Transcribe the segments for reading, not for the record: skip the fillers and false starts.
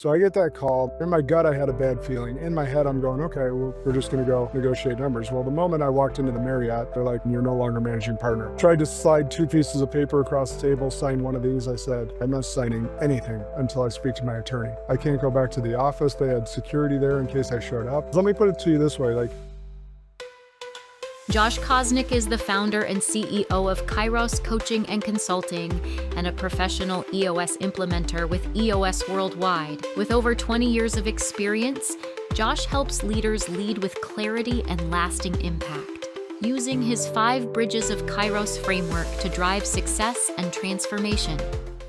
So I get that call. In my gut, I had a bad feeling. In my head, I'm going, okay, well, we're just going to go negotiate numbers. Well, the moment I walked into the Marriott, they're like, you're no longer managing partner. Tried to slide two pieces of paper across the table, sign one of these. I said, I'm not signing anything until I speak to my attorney. I can't go back to the office. They had security there in case I showed up. Let me put it to you this way, Josh Kosnick is the founder and CEO of Kairos Coaching and Consulting and a professional EOS implementer with EOS Worldwide. With over 20 years of experience, Josh helps leaders lead with clarity and lasting impact, using his 5 Bridges of Kairos framework to drive success and transformation.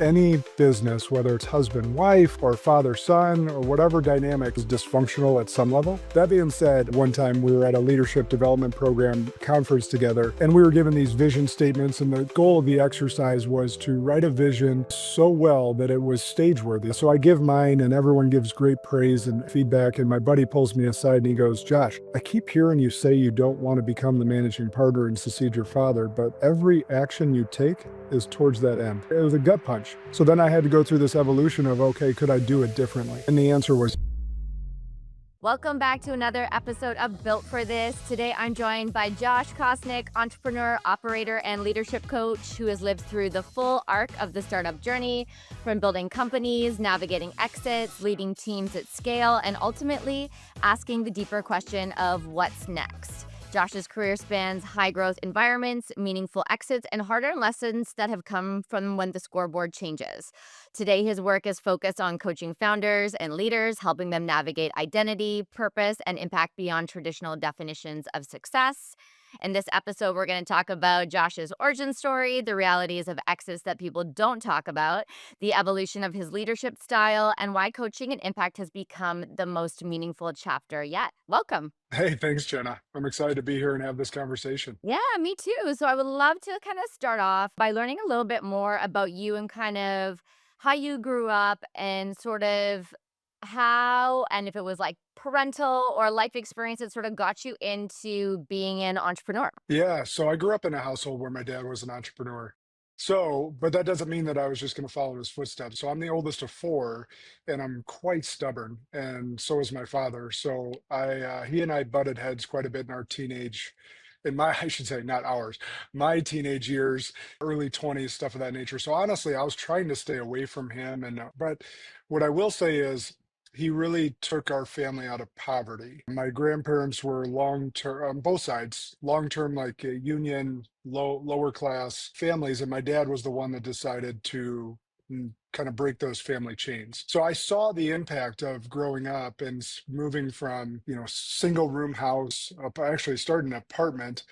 any business, whether it's husband, wife, or father, son, or whatever dynamic is dysfunctional at some level. That being said, one time we were at a leadership development program conference together, and we were given these vision statements, and the goal of the exercise was to write a vision so well that it was stage worthy. So I give mine, and everyone gives great praise and feedback, and my buddy pulls me aside and he goes, Josh, I keep hearing you say you don't want to become the managing partner and succeed your father, but every action you take is towards that end. It was a gut punch. So then I had to go through this evolution of, okay, could I do it differently? And the answer was, welcome back to another episode of Built for This. Today I'm joined by Josh Kosnick, entrepreneur, operator, and leadership coach who has lived through the full arc of the startup journey, from building companies, navigating exits, leading teams at scale, and ultimately asking the deeper question of what's next. Josh's career spans high-growth environments, meaningful exits, and hard-earned lessons that have come from when the scoreboard changes. Today, his work is focused on coaching founders and leaders, helping them navigate identity, purpose, and impact beyond traditional definitions of success. In this episode, we're going to talk about Josh's origin story, the realities of exits that people don't talk about, the evolution of his leadership style, and why coaching and impact has become the most meaningful chapter yet. Welcome. hey, thanks, Jenna. I'm excited to be here and have this conversation. Yeah, me too. So I would love to kind of start off by learning a little bit more about you and kind of how you grew up and sort of how, and if it was like parental or life experience that sort of got you into being an entrepreneur. Yeah, so I grew up in a household where my dad was an entrepreneur. So, but that doesn't mean that I was just going to follow in his footsteps. So I'm the oldest of four, and I'm quite stubborn, and so is my father. So he and I butted heads quite a bit in our teenage, in my, I should say, not ours, my teenage years, early 20s, stuff of that nature. So honestly, I was trying to stay away from him, but what I will say is, he really took our family out of poverty. My grandparents were long term, on both sides, long term, like union, lower class families. And my dad was the one that decided to kind of break those family chains. So I saw the impact of growing up and moving from, single room house up, I actually started an apartment,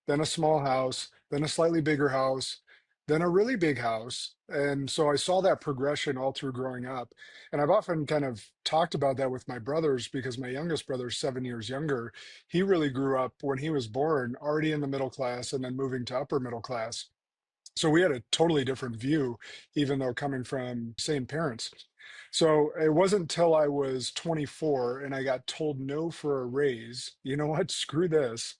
then a small house, then a slightly bigger house, then a really big house. And so I saw that progression all through growing up. And I've often kind of talked about that with my brothers because my youngest brother is 7 years younger. He really grew up when he was born already in the middle class and then moving to upper middle class. So we had a totally different view, even though coming from same parents. So it wasn't until I was 24 and I got told no for a raise. You know what? Screw this.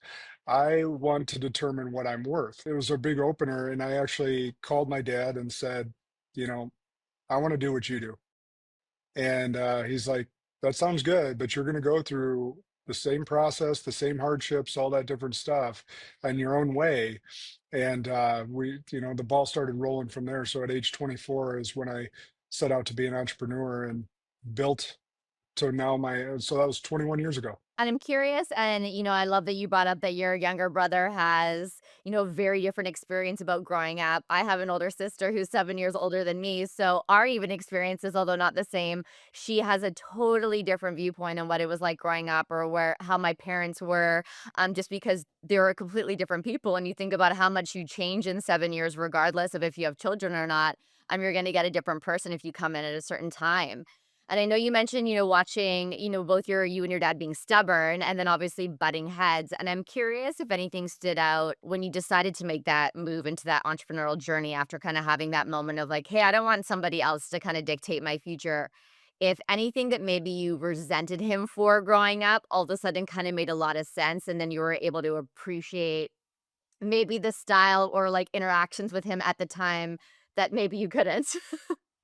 I want to determine what I'm worth. It was a big opener. And I actually called my dad and said, you know, I want to do what you do. And he's like, that sounds good, but you're going to go through the same process, the same hardships, all that different stuff in your own way. And the ball started rolling from there. So at age 24 is when I set out to be an entrepreneur and built to now so that was 21 years ago. And I'm curious, and I love that you brought up that your younger brother has, a very different experience about growing up. I have an older sister who's 7 years older than me, so our even experiences, although not the same, she has a totally different viewpoint on what it was like growing up or how my parents were, just because they're completely different people. And you think about how much you change in 7 years, regardless of if you have children or not. You're going to get a different person if you come in at a certain time. And I know you mentioned, watching, both you and your dad being stubborn and then obviously butting heads. And I'm curious if anything stood out when you decided to make that move into that entrepreneurial journey after kind of having that moment of like, hey, I don't want somebody else to kind of dictate my future. If anything that maybe you resented him for growing up all of a sudden kind of made a lot of sense. And then you were able to appreciate maybe the style or like interactions with him at the time that maybe you couldn't.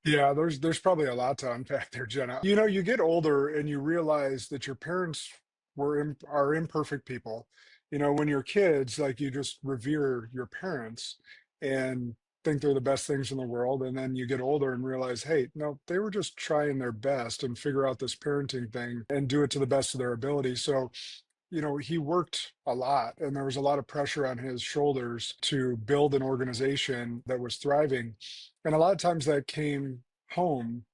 Yeah, there's probably a lot to unpack there, Jenna. You know, you get older and you realize that your parents are imperfect people. You know, when you're kids, like you just revere your parents and think they're the best things in the world. And then you get older and realize, hey, no, they were just trying their best and figure out this parenting thing and do it to the best of their ability. So you know, he worked a lot and there was a lot of pressure on his shoulders to build an organization that was thriving. And a lot of times that came home,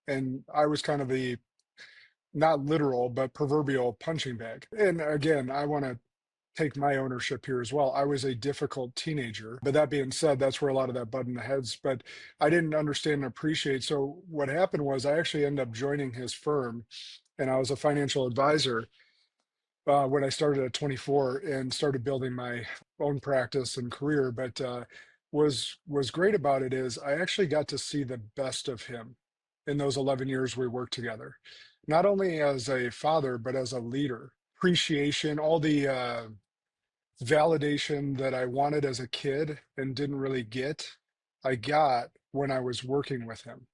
and I was kind of the not literal, but proverbial punching bag. And again, I want to take my ownership here as well. I was a difficult teenager. But that being said, that's where a lot of that butt in the heads, but I didn't understand and appreciate. So what happened was I actually ended up joining his firm and I was a financial advisor when I started at 24 and started building my own practice and career. But was great about it is I actually got to see the best of him in those 11 years we worked together, not only as a father but as a leader. Appreciation, all the validation that I wanted as a kid and didn't really get, I got when I was working with him.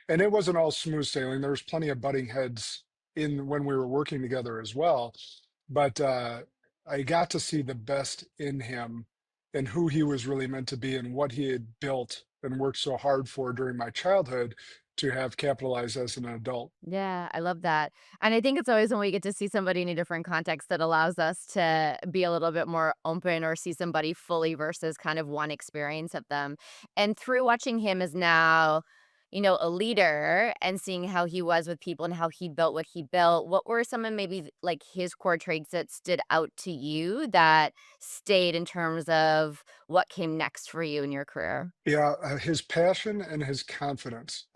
And it wasn't all smooth sailing. There was plenty of butting heads in when we were working together as well. But I got to see the best in him and who he was really meant to be and what he had built and worked so hard for during my childhood to have capitalized as an adult. Yeah, I love that. And I think it's always when we get to see somebody in a different context that allows us to be a little bit more open or see somebody fully versus kind of one experience of them. And through watching him as now, a leader and seeing how he was with people and how he built what he built, what were some of maybe like his core traits that stood out to you that stayed in terms of what came next for you in your career? Yeah, his passion and his confidence.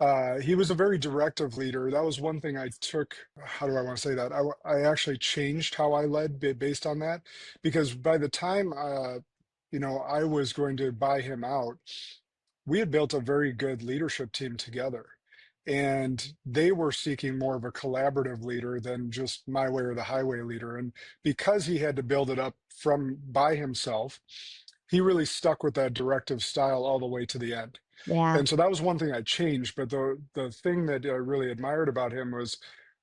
He was a very directive leader. That was one thing I took. How do I want to say that? I actually changed how I led based on that, because by the time you know, I was going to buy him out, we had built a very good leadership team together. And they were seeking more of a collaborative leader than just my way or the highway leader. And because he had to build it up from by himself, he really stuck with that directive style all the way to the end. Yeah. And so that was one thing I changed. But the thing that I really admired about him was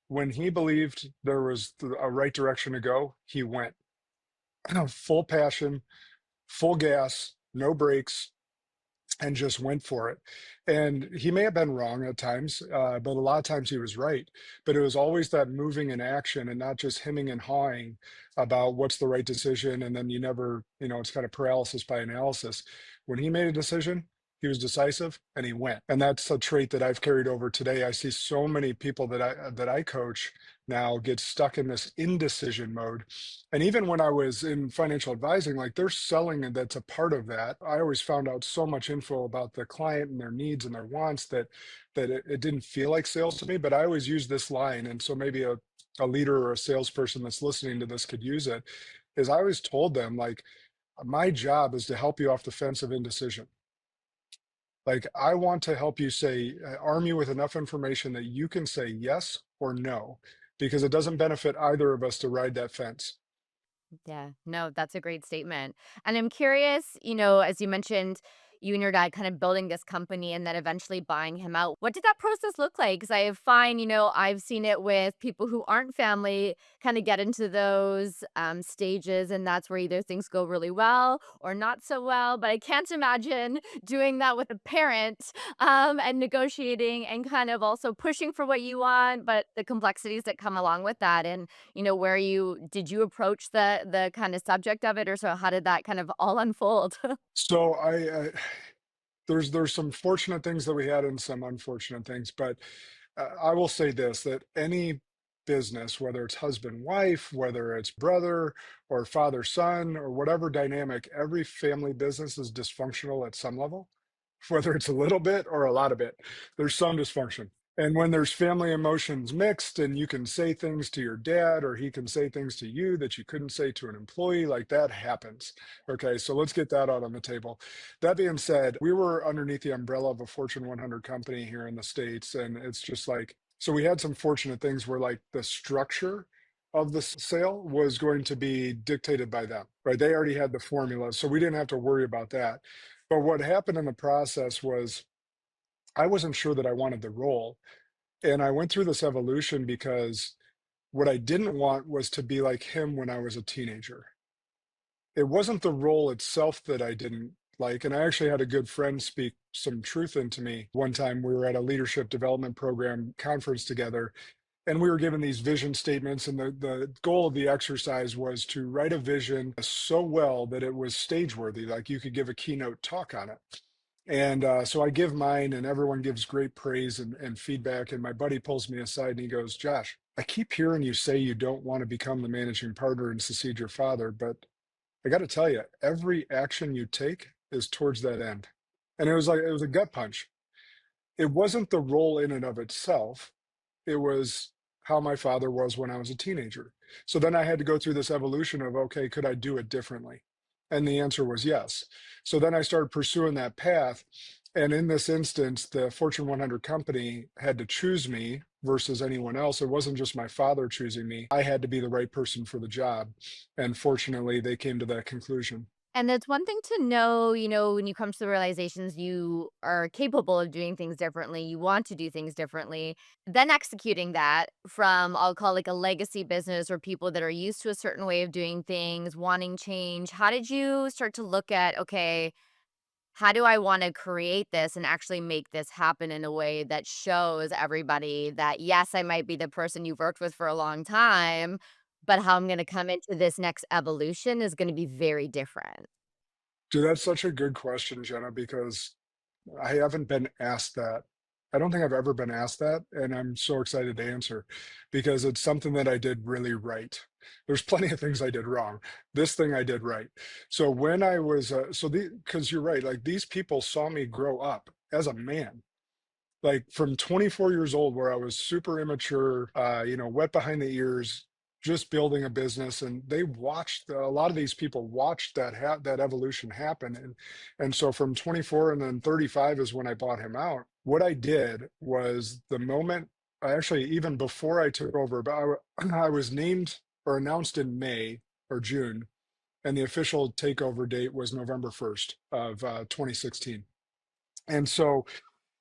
when he believed there was a right direction to go, he went full passion, full gas, no brakes, and just went for it. And he may have been wrong at times, but a lot of times he was right. But it was always that moving in action and not just hemming and hawing about what's the right decision. And then you never, you know, it's kind of paralysis by analysis. When he made a decision, he was decisive and he went. And that's a trait that I've carried over today. I see so many people that I coach now get stuck in this indecision mode. And even when I was in financial advising, like they're selling and that's a part of that. I always found out so much info about the client and their needs and their wants that it didn't feel like sales to me. But I always use this line. And so maybe a leader or a salesperson that's listening to this could use it, is I always told them, like, my job is to help you off the fence of indecision. Like, I want to help you say, arm you with enough information that you can say yes or no, because it doesn't benefit either of us to ride that fence. Yeah, no, that's a great statement. And I'm curious, as you mentioned, you and your dad kind of building this company and then eventually buying him out. What did that process look like? Because I find, I've seen it with people who aren't family kind of get into those stages, and that's where either things go really well or not so well. But I can't imagine doing that with a parent and negotiating and kind of also pushing for what you want, but the complexities that come along with that. And where did you approach the kind of subject of it, or so how did that kind of all unfold? So there's some fortunate things that we had and some unfortunate things, but I will say this, that any business, whether it's husband, wife, whether it's brother or father, son, or whatever dynamic, every family business is dysfunctional at some level, whether it's a little bit or a lot of it. There's some dysfunction. And when there's family emotions mixed, and you can say things to your dad, or he can say things to you that you couldn't say to an employee, like that happens. Okay, so let's get that out on the table. That being said, we were underneath the umbrella of a Fortune 100 company here in the States. And it's just like, so we had some fortunate things where like the structure of the sale was going to be dictated by them, right? They already had the formula, so we didn't have to worry about that. But what happened in the process was I wasn't sure that I wanted the role. And I went through this evolution because what I didn't want was to be like him when I was a teenager. It wasn't the role itself that I didn't like. And I actually had a good friend speak some truth into me. One time we were at a leadership development program conference together, and we were given these vision statements. And the goal of the exercise was to write a vision so well that it was stage worthy, like you could give a keynote talk on it. And so I give mine, and everyone gives great praise and feedback. And my buddy pulls me aside and he goes, Josh, I keep hearing you say you don't want to become the managing partner and succeed your father, but I got to tell you, every action you take is towards that end. And it was like, it was a gut punch. It wasn't the role in and of itself. It was how my father was when I was a teenager. So then I had to go through this evolution of, okay, could I do it differently? And the answer was yes. So then I started pursuing that path. And in this instance, the Fortune 100 company had to choose me versus anyone else. It wasn't just my father choosing me. I had to be the right person for the job. And fortunately, they came to that conclusion. And it's one thing to know, when you come to the realizations you are capable of doing things differently, you want to do things differently, then executing that from, I'll call like a legacy business or people that are used to a certain way of doing things, wanting change. How did you start to look at, okay, how do I want to create this and actually make this happen in a way that shows everybody that, yes, I might be the person you've worked with for a long time, but how I'm going to come into this next evolution is going to be very different. Dude, that's such a good question, Jenna, because I haven't been asked that. I don't think I've ever been asked that, and I'm so excited to answer because it's something that I did really right. There's plenty of things I did wrong. This thing I did right. So when I was, because you're right, like these people saw me grow up as a man, like from 24 years old, where I was super immature, wet behind the ears, just building a business. And they watched, a lot of these people watched that evolution happen. And so from 24 and then 35 is when I bought him out. What I did was the moment, I actually, even before I took over, but I was named or announced in May or June, and the official takeover date was November 1st of 2016. And so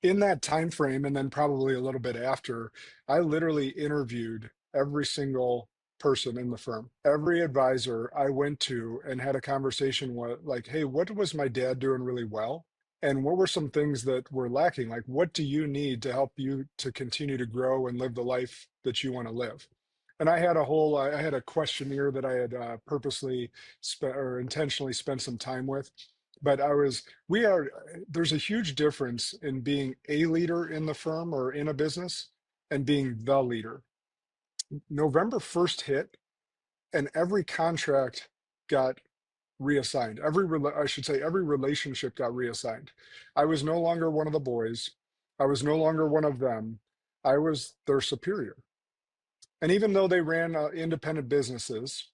in that time frame, and then probably a little bit after, I literally interviewed every single person in the firm, every advisor I went to, and had a conversation with, like, hey, what was my dad doing really well, and what were some things that were lacking? Like, what do you need to help you to continue to grow and live the life that you want to live? And I had a questionnaire that I had purposely spent or intentionally spent some time with. But there's a huge difference in being a leader in the firm or in a business and being the leader. November 1st hit, and every contract got reassigned. I should say, every relationship got reassigned. I was no longer one of the boys. I was no longer one of them. I was their superior. And even though they ran independent businesses,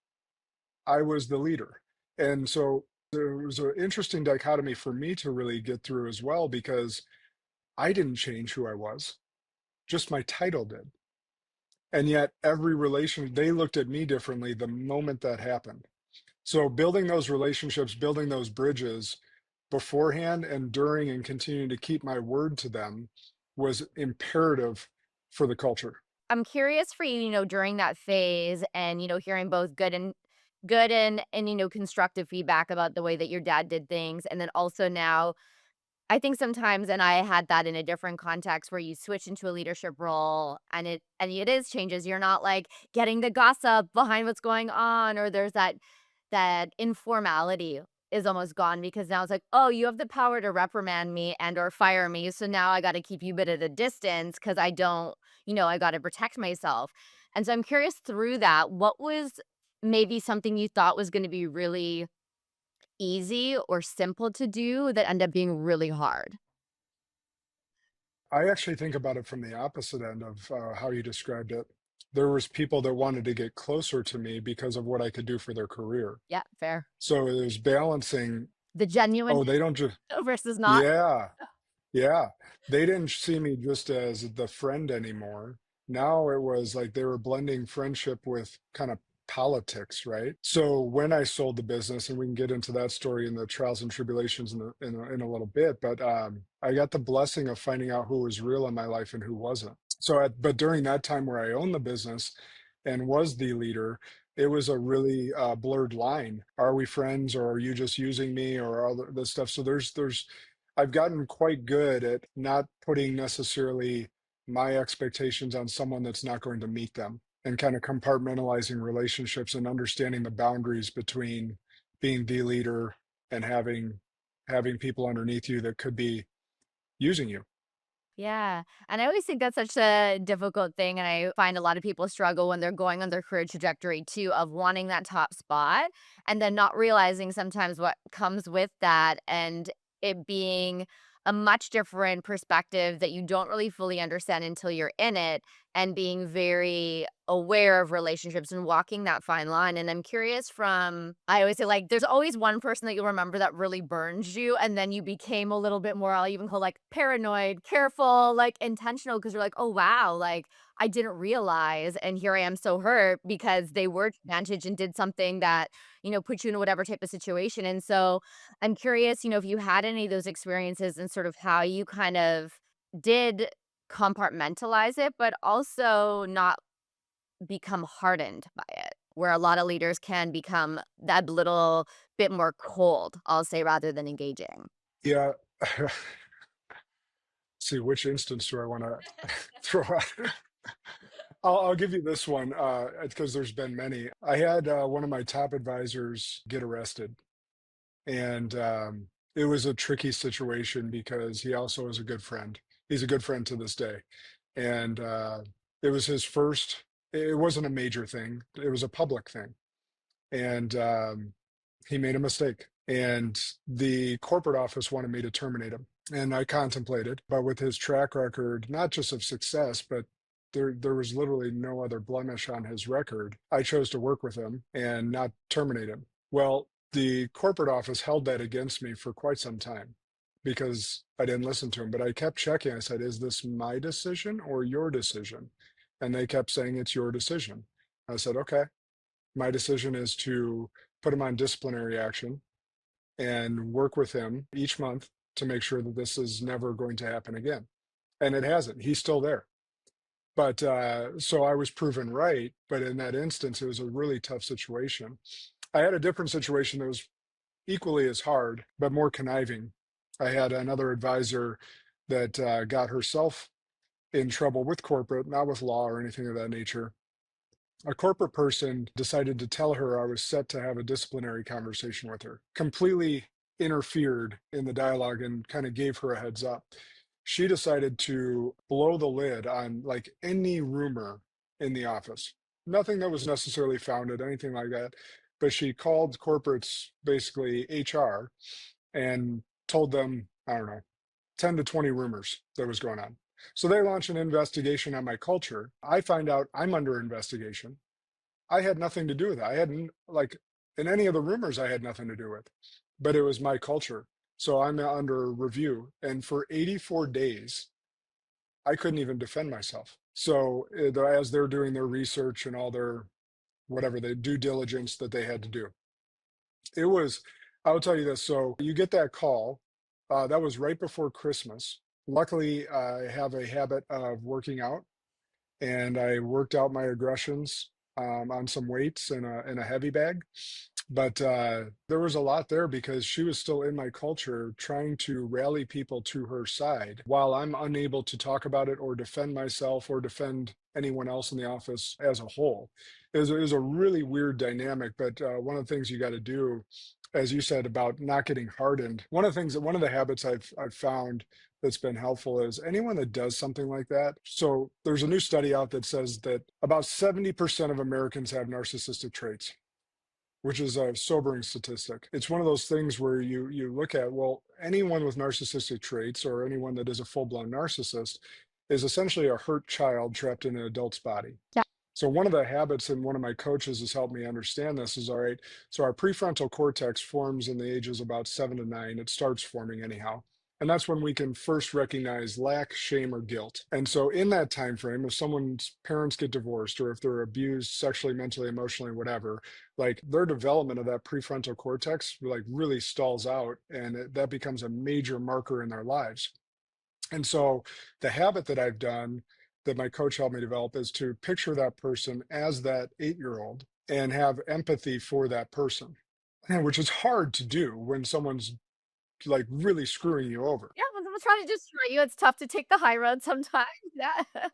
I was the leader. And so there was an interesting dichotomy for me to really get through as well, because I didn't change who I was, just my title did. And yet they looked at me differently the moment that happened. So building those relationships, building those bridges beforehand and during, and continuing to keep my word to them was imperative for the culture. I'm curious for you, during that phase and, hearing both good and constructive feedback about the way that your dad did things. And then also now, I think sometimes, and I had that in a different context where you switch into a leadership role and it is changes. You're not like getting the gossip behind what's going on, or there's that informality is almost gone because now it's like, oh, you have the power to reprimand me and or fire me. So now I got to keep you a bit at a distance because I don't, I got to protect myself. And so I'm curious through that, what was maybe something you thought was going to be really easy or simple to do that ended up being really hard? I actually think about it from the opposite end of how you described it. There was people that wanted to get closer to me because of what I could do for their career. Yeah, fair. So it was balancing. The genuine Oh, they don't just, versus not. yeah, yeah. They didn't see me just as the friend anymore. Now it was like they were blending friendship with kind of politics, right? So when I sold the business, and we can get into that story and the trials and tribulations in a little bit, but I got the blessing of finding out who was real in my life and who wasn't. But during that time where I owned the business and was the leader, it was a really blurred line. Are we friends, or are you just using me, or all this stuff? So I've gotten quite good at not putting necessarily my expectations on someone that's not going to meet them, and kind of compartmentalizing relationships and understanding the boundaries between being the leader and having people underneath you that could be using you. Yeah, and I always think that's such a difficult thing, and I find a lot of people struggle when they're going on their career trajectory too, of wanting that top spot, and then not realizing sometimes what comes with that, and it being a much different perspective that you don't really fully understand until you're in it, and being very aware of relationships and walking that fine line. And I'm curious, from I always say, like, there's always one person that you'll remember that really burns you, and then you became a little bit more, I'll even call, like, paranoid, careful, like, intentional, because 'cause you're like, "Oh, wow, like, I didn't realize, and here I am so hurt because they were advantage and did something that, put you in whatever type of situation." And so I'm curious, if you had any of those experiences and sort of how you kind of did compartmentalize it, but also not become hardened by it, where a lot of leaders can become that little bit more cold, I'll say, rather than engaging. Yeah. See, which instance do I want to throw out? I'll give you this one because there's been many. I had one of my top advisors get arrested, and it was a tricky situation because he also is a good friend. He's a good friend to this day, and it was his first. It wasn't a major thing. It was a public thing, and he made a mistake. And the corporate office wanted me to terminate him. And I contemplated, but with his track record, not just of success, but there was literally no other blemish on his record. I chose to work with him and not terminate him. Well, the corporate office held that against me for quite some time because I didn't listen to him. But I kept checking. I said, "Is this my decision or your decision?" And they kept saying, "It's your decision." I said, "Okay, my decision is to put him on disciplinary action and work with him each month to make sure that this is never going to happen again." And it hasn't. He's still there. But so I was proven right. But in that instance, it was a really tough situation. I had a different situation that was equally as hard, but more conniving. I had another advisor that got herself in trouble with corporate, not with law or anything of that nature. A corporate person decided to tell her I was set to have a disciplinary conversation with her, completely interfered in the dialogue and kind of gave her a heads up. She decided to blow the lid on like any rumor in the office. Nothing that was necessarily founded, anything like that. But she called corporates, basically HR, and told them, I don't know, 10 to 20 rumors that was going on. So they launch an investigation on my culture. I find out I'm under investigation. I had nothing to do with it. I hadn't, like, in any of the rumors, I had nothing to do with, but it was my culture. So I'm under review. And for 84 days, I couldn't even defend myself. So as they're doing their research and all their whatever the due diligence that they had to do, it was, I'll tell you this. So you get that call. That was right before Christmas. Luckily, I have a habit of working out, and I worked out my aggressions on some weights in a heavy bag. But there was a lot there because she was still in my culture trying to rally people to her side while I'm unable to talk about it or defend myself or defend anyone else in the office as a whole. It was a really weird dynamic, but one of the things you got to do, as you said about not getting hardened, one of the habits I've found that's been helpful is anyone that does something like that. So there's a new study out that says that about 70% of Americans have narcissistic traits, which is a sobering statistic. It's one of those things where you look at, well, anyone with narcissistic traits or anyone that is a full-blown narcissist is essentially a hurt child trapped in an adult's body. Yeah. So one of the habits, and one of my coaches has helped me understand this, is all right, so our prefrontal cortex forms in the ages about 7 to 9. It starts forming anyhow. And that's when we can first recognize lack, shame, or guilt. And so in that time frame, if someone's parents get divorced or if they're abused sexually, mentally, emotionally, whatever, like their development of that prefrontal cortex like really stalls out, and that becomes a major marker in their lives. And so the habit that I've done that my coach helped me develop is to picture that person as that 8-year-old and have empathy for that person, which is hard to do when someone's like really screwing you over. Yeah, when someone's trying to destroy you, it's tough to take the high road sometimes. Yeah.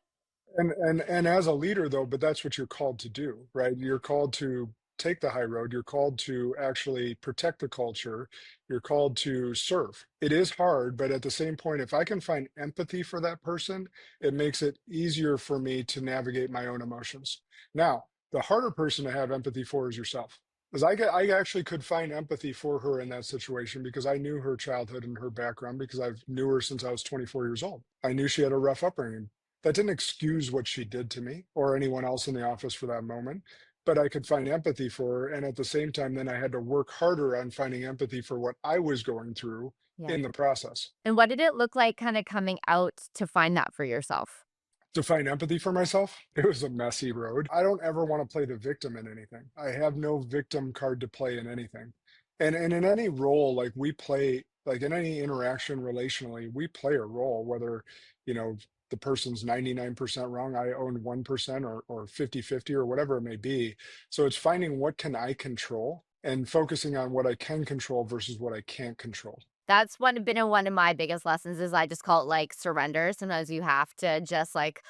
And as a leader though, but that's what you're called to do, right? You're called to take the high road. You're called to actually protect the culture. You're called to serve. It is hard, but at the same point, if I can find empathy for that person, it makes it easier for me to navigate my own emotions. Now, the harder person to have empathy for is yourself. Because I actually could find empathy for her in that situation because I knew her childhood and her background because I've knew her since I was 24 years old. I knew she had a rough upbringing. That didn't excuse what she did to me or anyone else in the office for that moment, but I could find empathy for her. And at the same time, then I had to work harder on finding empathy for what I was going through Yeah. in the process. And what did it look like kinda coming out to find that for yourself? To find empathy for myself, it was a messy road. I don't ever want to play the victim in anything. I have no victim card to play in anything. And in any role, like we play, like in any interaction relationally, we play a role, whether, you know, the person's 99% wrong, I own 1% or 50-50 or whatever it may be. So it's finding what can I control and focusing on what I can control versus what I can't control. That's one of my biggest lessons is I just call it, like, surrender. Sometimes you have to just, like,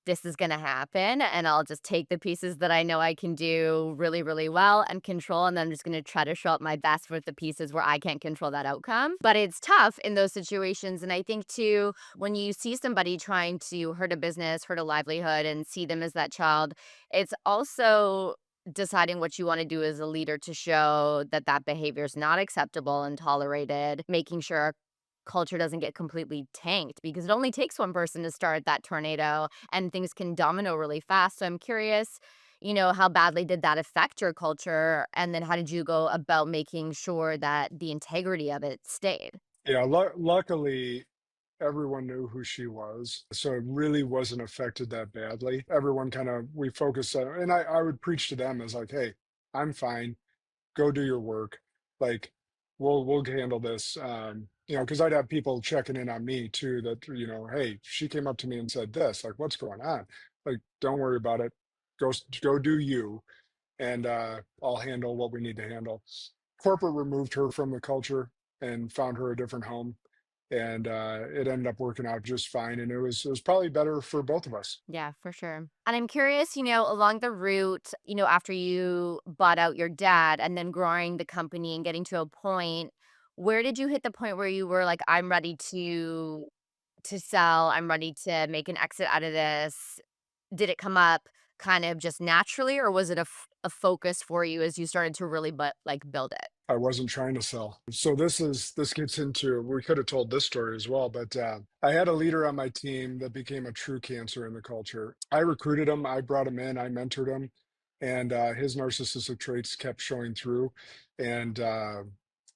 "This is gonna happen," and I'll just take the pieces that I know I can do really, really well and control, and then I'm just gonna try to show up my best with the pieces where I can't control that outcome. But it's tough in those situations, and I think too, when you see somebody trying to hurt a business, hurt a livelihood, and see them as that child, it's also deciding what you wanna do as a leader to show that that behavior is not acceptable and tolerated, making sure our culture doesn't get completely tanked because it only takes one person to start that tornado and things can domino really fast. So I'm curious, how badly did that affect your culture? And then how did you go about making sure that the integrity of it stayed? Yeah, luckily everyone knew who she was. So it really wasn't affected that badly. Everyone kind of, we focused on, and I would preach to them as like, hey, I'm fine. Go do your work. Like, we'll handle this. Because I'd have people checking in on me too that, hey, she came up to me and said this, like, what's going on? Like, don't worry about it. Go do you. And I'll handle what we need to handle. Corporate removed her from the culture and found her a different home, and it ended up working out just fine. And it was probably better for both of us. Yeah, for sure. And I'm curious, along the route, after you bought out your dad and then growing the company and getting to a point, where did you hit the point where you were like, I'm ready to sell, I'm ready to make an exit out of this? Did it come up kind of just naturally, or was it a focus for you as you started to really build it? I wasn't trying to sell. So this gets into, we could have told this story as well, but I had a leader on my team that became a true cancer in the culture. I recruited him, I brought him in, I mentored him, and his narcissistic traits kept showing through. And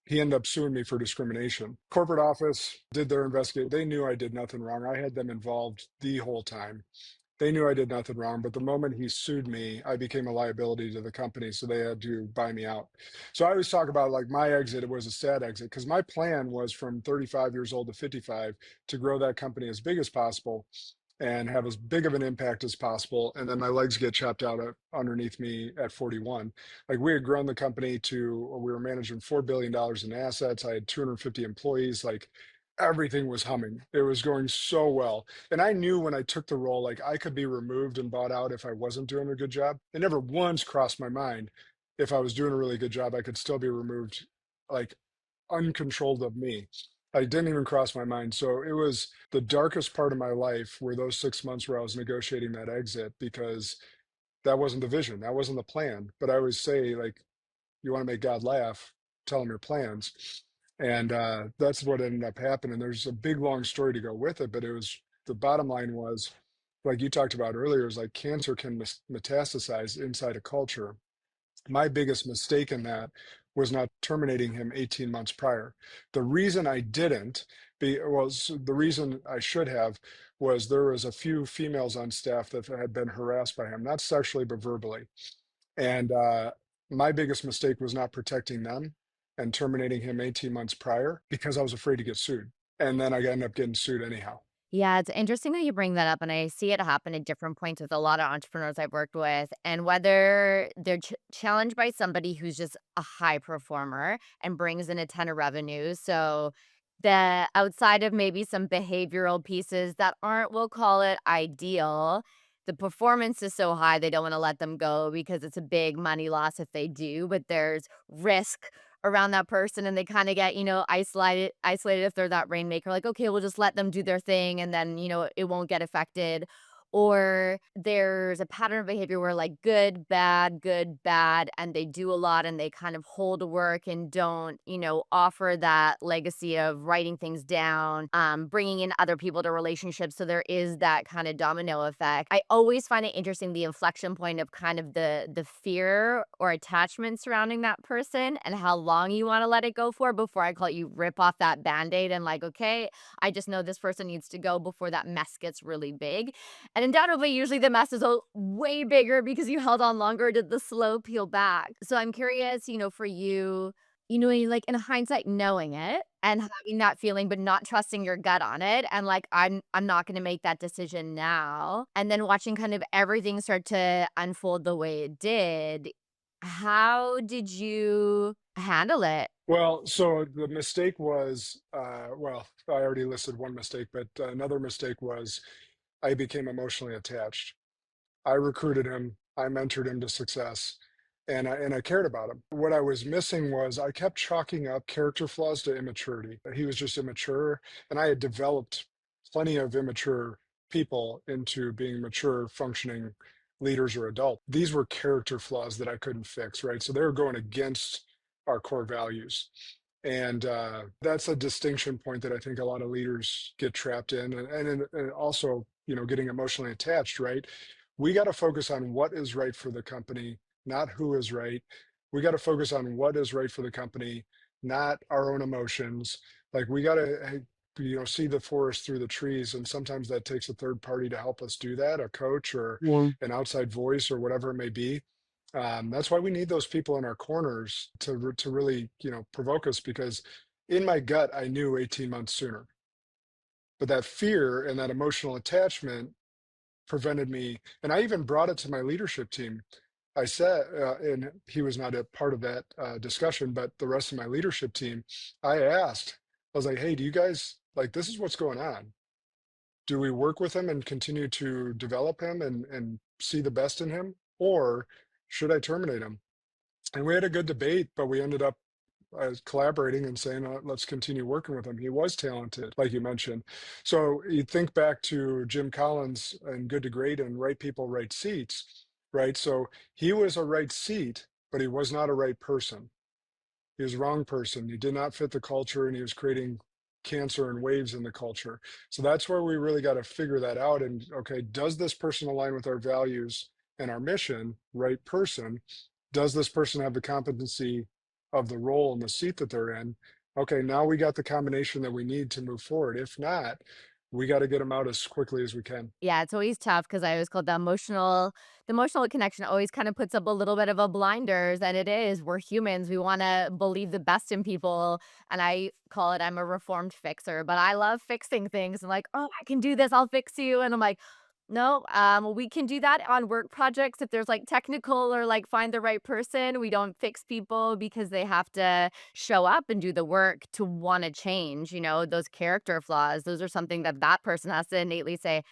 he ended up suing me for discrimination. Corporate office did their investigate. They knew I did nothing wrong. I had them involved the whole time. They knew I did nothing wrong, but the moment he sued me, I became a liability to the company, so they had to buy me out. So I always talk about like my exit, it was a sad exit because my plan was from 35 years old to 55 to grow that company as big as possible and have as big of an impact as possible. And then my legs get chopped out underneath me at 41. Like we had grown the company to, we were managing $4 billion in assets. I had 250 employees. Like everything was humming. It was going so well. And I knew when I took the role, like I could be removed and bought out if I wasn't doing a good job. It never once crossed my mind if I was doing a really good job, I could still be removed, like uncontrolled of me. I didn't even cross my mind. So it was the darkest part of my life were those 6 months where I was negotiating that exit because that wasn't the vision. That wasn't the plan. But I always say, like, you want to make God laugh, tell him your plans. And that's what ended up happening. There's a big, long story to go with it. But it was the bottom line was, like you talked about earlier, is like cancer can metastasize inside a culture. My biggest mistake in that was not terminating him 18 months prior. The reason I didn't was the reason I should have was there was a few females on staff that had been harassed by him, not sexually, but verbally. And my biggest mistake was not protecting them and terminating him 18 months prior because I was afraid to get sued. And then I ended up getting sued anyhow. Yeah, it's interesting that you bring that up, and I see it happen at different points with a lot of entrepreneurs I've worked with, and whether they're challenged by somebody who's just a high performer and brings in a ton of revenue. So, the outside of maybe some behavioral pieces that aren't, we'll call it ideal, the performance is so high they don't want to let them go because it's a big money loss if they do, but there's risk around that person and they kinda get, isolated if they're that rainmaker, like, "Okay, we'll just let them do their thing and then, it won't get affected." Or there's a pattern of behavior where, like, good, bad, and they do a lot and they kind of hold work and don't, offer that legacy of writing things down, bringing in other people to relationships, so there is that kinda domino effect. I always find it interesting the inflection point of kind of the fear or attachment surrounding that person and how long you wanna let it go for before I call it you rip off that Band-Aid and like, "Okay, I just know this person needs to go before that mess gets really big." And undoubtedly, usually the mess is way bigger because you held on longer to the slow peel back. So I'm curious, for you, like in hindsight, knowing it and having that feeling, but not trusting your gut on it, and like I'm not going to make that decision now. And then watching kind of everything start to unfold the way it did. How did you handle it? Well, so the mistake was, well, I already listed one mistake, but another mistake was I became emotionally attached. I recruited him, I mentored him to success, and I cared about him. What I was missing was I kept chalking up character flaws to immaturity. He was just immature, and I had developed plenty of immature people into being mature, functioning leaders or adults. These were character flaws that I couldn't fix, right? So they were going against our core values. And that's a distinction point that I think a lot of leaders get trapped in, and also, getting emotionally attached, right? We got to focus on what is right for the company, not who is right. We got to focus on what is right for the company, not our own emotions. Like we got to, see the forest through the trees, and sometimes that takes a third party to help us do that, a coach or Yeah. an outside voice or whatever it may be. That's why we need those people in our corners to really, provoke us, because in my gut I knew 18 months sooner, but that fear and that emotional attachment prevented me. And I even brought it to my leadership team. I said, and he was not a part of that discussion, but the rest of my leadership team, I asked, I was like, hey, do you guys like this is what's going on? Do we work with him and continue to develop him and see the best in him? Or should I terminate him? And we had a good debate, but we ended up collaborating and saying, let's continue working with him. He was talented, like you mentioned. So you think back to Jim Collins and Good to Great and Right People, Right Seats, right? So he was a right seat, but he was not a right person. He was the wrong person. He did not fit the culture, and he was creating cancer and waves in the culture. So that's where we really got to figure that out. And okay, does this person align with our values and our mission? Right person. Does this person have the competency of the role and the seat that they're in? Okay, now we got the combination that we need to move forward. If not, we got to get them out as quickly as we can. Yeah, it's always tough because I always call it the emotional connection always kind of puts up a little bit of a blinders, and it is. We're humans. We wanna believe the best in people, and I call it I'm a reformed fixer, but I love fixing things. I'm like, "Oh, I can do this. I'll fix you." And I'm like, "No, we can do that on work projects if there's, like, technical or, like, find the right person. We don't fix people because they have to show up and do the work to wanna change." Those character flaws, those are something that that person has to innately say,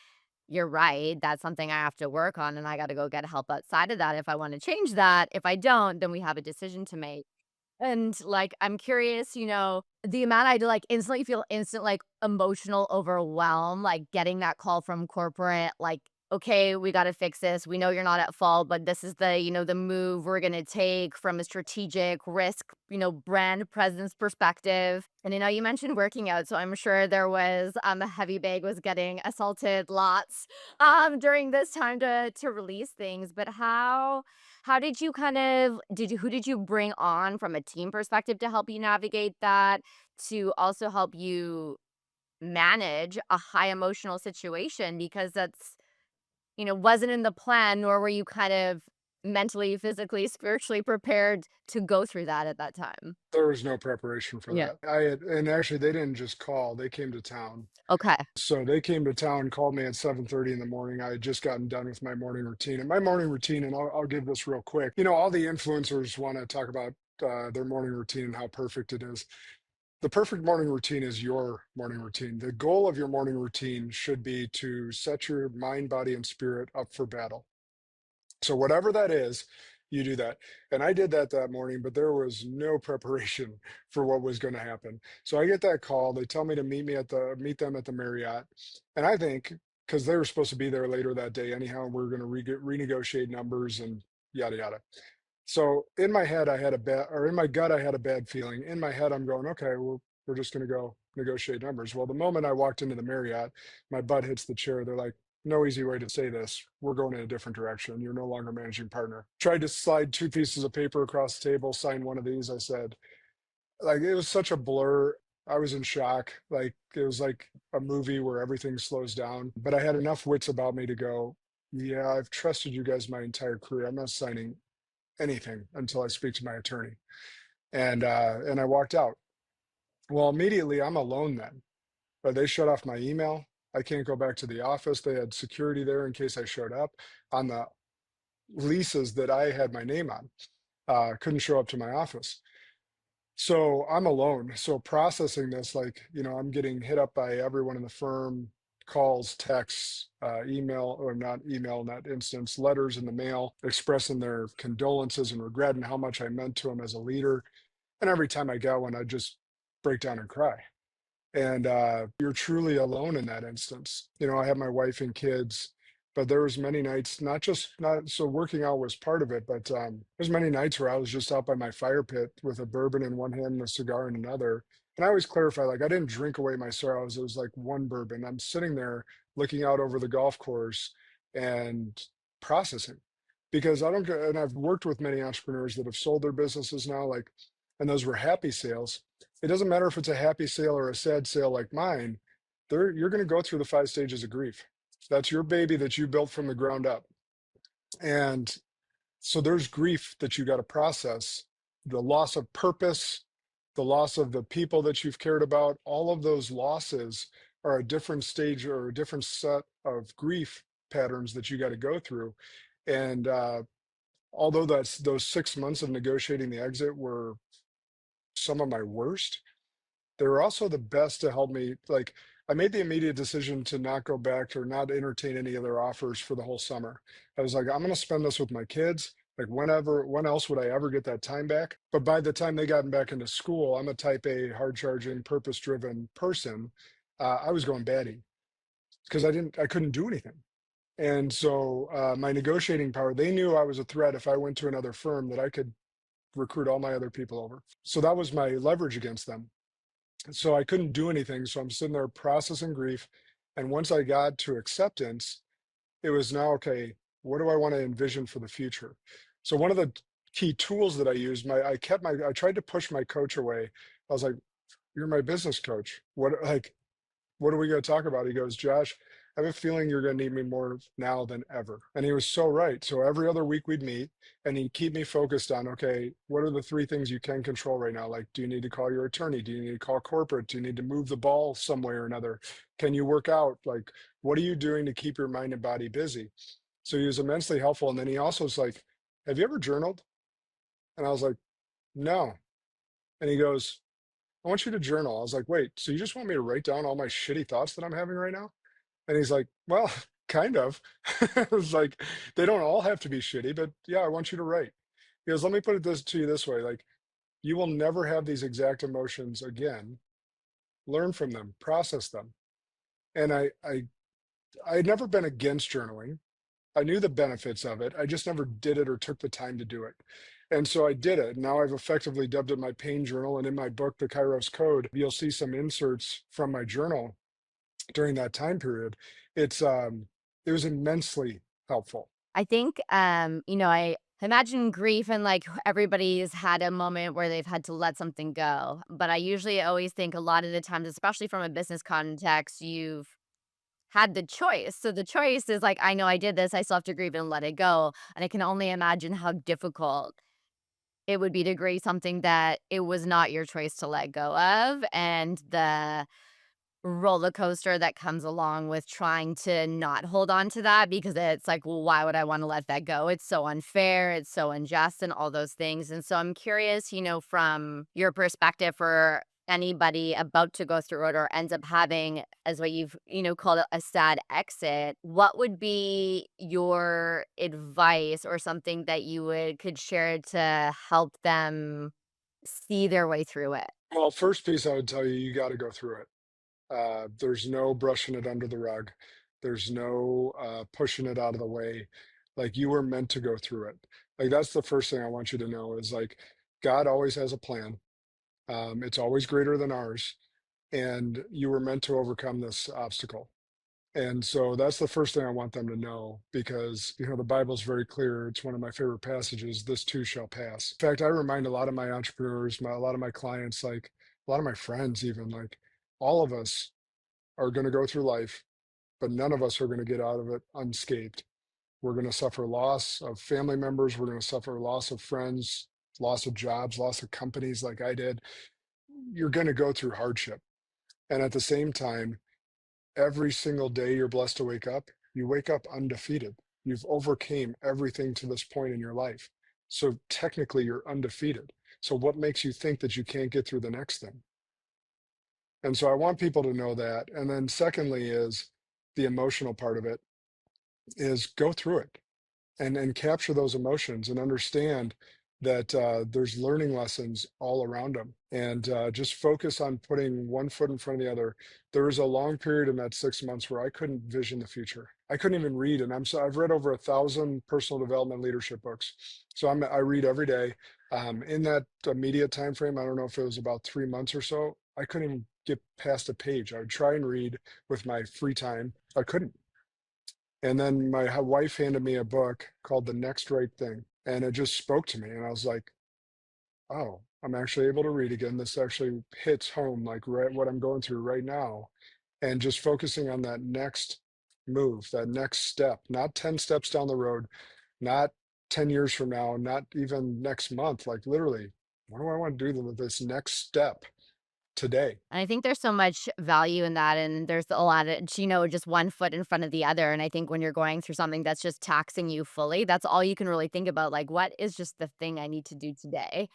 "You're right, that's something I have to work on, and I gotta go get help outside of that if I wanna change that. If I don't, then we have a decision to make." And, like, I'm curious, the amount I had to, like, instantly feel instant, like, emotional overwhelm, like, getting that call from corporate, like, okay, we got to fix this. We know you're not at fault, but this is the, the move we're going to take from a strategic risk, brand presence perspective. And you mentioned working out, so I'm sure there was a heavy bag was getting assaulted lots during this time to release things. But how did you kind of did you who did you bring on from a team perspective to help you navigate that, to also help you manage a high emotional situation, because that's wasn't in the plan, nor were you kind of mentally, physically, spiritually prepared to go through that at that time. There was no preparation for Yeah. that. And actually they didn't just call, they came to town. Okay. So they came to town, called me at 7:30 in the morning. I had just gotten done with my morning routine. And my morning routine, and I'll give this real quick. All the influencers want to talk about their morning routine and how perfect it is. The perfect morning routine is your morning routine. The goal of your morning routine should be to set your mind, body, and spirit up for battle. So whatever that is, you do that. And I did that morning, but there was no preparation for what was going to happen. So I get that call. They tell me to meet them at the Marriott. And I think because they were supposed to be there later that day anyhow, we're going to renegotiate numbers and yada yada. So in my head, in my gut, I had a bad feeling. In my head, I'm going, okay, well, we're just going to go negotiate numbers. Well, the moment I walked into the Marriott, my butt hits the chair. They're like, no easy way to say this. We're going in a different direction. You're no longer managing partner. Tried to slide two pieces of paper across the table, sign one of these. I said, like, it was such a blur. I was in shock. Like, it was like a movie where everything slows down. But I had enough wits about me to go, yeah, I've trusted you guys my entire career. I'm not signing anything until I speak to my attorney. And I walked out. Well, immediately I'm alone then. But they shut off my email. I can't go back to the office. They had security there in case I showed up on the leases that I had my name on. Couldn't show up to my office. So I'm alone. So processing this, like, I'm getting hit up by everyone in the firm, calls, texts, email, or not email in that instance, letters in the mail expressing their condolences and regret and how much I meant to them as a leader. And every time I got one, I just break down and cry. And you're truly alone in that instance. I have my wife and kids, but there was many nights, not so working out was part of it, but there's many nights where I was just out by my fire pit with a bourbon in one hand and a cigar in another. And I always clarify, like, I didn't drink away my sorrows. It was like one bourbon. I'm sitting there looking out over the golf course and processing, because I don't get, and I've worked with many entrepreneurs that have sold their businesses now, like, and those were happy sales. It doesn't matter if it's a happy sale or a sad sale like mine. You're going to go through the 5 stages of grief. That's your baby that you built from the ground up. And so there's grief that you got to process, the loss of purpose, the loss of the people that you've cared about. All of those losses are a different stage or a different set of grief patterns that you got to go through. And although those 6 months of negotiating the exit were some of my worst, they were also the best to help me. Like, I made the immediate decision to not go back or not entertain any other offers for the whole summer. I was like, I'm going to spend this with my kids. Like, when else would I ever get that time back? But by the time they got back into school, I'm a type A, hard charging, purpose driven person. I was going batty because I couldn't do anything. And so my negotiating power, they knew I was a threat if I went to another firm, that I could recruit all my other people over. So that was my leverage against them. So I couldn't do anything. So I'm sitting there processing grief. And once I got to acceptance, it was now, okay, what do I want to envision for the future? So one of the key tools that I used, I tried to push my coach away. I was like, you're my business coach. What are we going to talk about? He goes, Josh, I have a feeling you're going to need me more now than ever. And he was so right. So every other week we'd meet and he'd keep me focused on, okay, what are the 3 things you can control right now? Like, do you need to call your attorney? Do you need to call corporate? Do you need to move the ball some way or another? Can you work out? Like, what are you doing to keep your mind and body busy? So he was immensely helpful. And then he also was like, have you ever journaled? And I was like, no. And he goes, I want you to journal. I was like, wait, so you just want me to write down all my shitty thoughts that I'm having right now? And he's like, well, kind of. It was like, they don't all have to be shitty, but yeah, I want you to write. He goes, let me put it to you this way. Like, you will never have these exact emotions again. Learn from them, process them. And I'd never been against journaling. I knew the benefits of it. I just never did it or took the time to do it. And so I did it. Now I've effectively dubbed it my pain journal. And in my book, The Kairos Code, you'll see some inserts from my journal during that time period. It was immensely helpful. I think, I imagine grief and like everybody's had a moment where they've had to let something go. But I usually always think a lot of the times, especially from a business context, you've had the choice. So the choice is like, I know I did this, I still have to grieve and let it go. And I can only imagine how difficult it would be to grieve something that it was not your choice to let go of. And the roller coaster that comes along with trying to not hold on to that because it's like, well, why would I want to let that go? It's so unfair, it's so unjust, and all those things. And so I'm curious, from your perspective for anybody about to go through it or ends up having, as what you've, called it, a sad exit, what would be your advice or something that you would could share to help them see their way through it? Well, first piece I would tell you, you got to go through it. There's no brushing it under the rug. There's no pushing it out of the way. Like you were meant to go through it. Like that's the first thing I want you to know is like God always has a plan. It's always greater than ours, and you were meant to overcome this obstacle. And so that's the first thing I want them to know because, the Bible's very clear. It's one of my favorite passages. This too shall pass. In fact, I remind a lot of my entrepreneurs, a lot of my clients, like a lot of my friends, even like all of us are going to go through life, but none of us are going to get out of it unscathed. We're going to suffer loss of family members. We're going to suffer loss of friends, loss of jobs, loss of companies like I did. You're going to go through hardship. And at the same time, every single day you're blessed to wake up, you wake up undefeated. You've overcame everything to this point in your life. So technically you're undefeated. So what makes you think that you can't get through the next thing? And so I want people to know that. And then secondly is the emotional part of it is go through it and capture those emotions and understand that there's learning lessons all around them and just focus on putting one foot in front of the other. There was a long period in that 6 months where I couldn't vision the future. I couldn't even read, and I've read over 1,000 personal development leadership books. So I read every day. In that immediate time frame, I don't know if it was about 3 months or so, I couldn't even get past a page. I would try and read with my free time. I couldn't. And then my wife handed me a book called The Next Right Thing. And it just spoke to me. And I was like, oh, I'm actually able to read again. This actually hits home, like right, what I'm going through right now. And just focusing on that next move, that next step, not 10 steps down the road, not 10 years from now, not even next month. Like literally, what do I want to do with this next step today? And I think there's so much value in that, and there's a lot of just one foot in front of the other, and I think when you're going through something that's just taxing you fully, that's all you can really think about, like, "What is just the thing I need to do today?"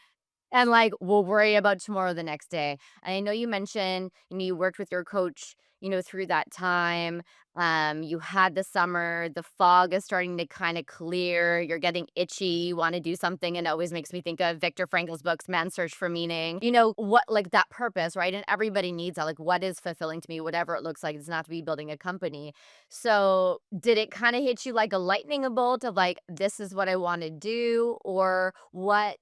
And, like, we'll worry about tomorrow the next day. And I know you mentioned, you worked with your coach, through that time. You had the summer, the fog is starting to kind of clear. You're getting itchy. You want to do something. And it always makes me think of Viktor Frankl's books, Man's Search for Meaning. What, like that purpose, right? And everybody needs that. Like, what is fulfilling to me, whatever it looks like. It doesn't have to be building a company. So, did it kind of hit you like a lightning bolt of like, this is what I want to do? Or what?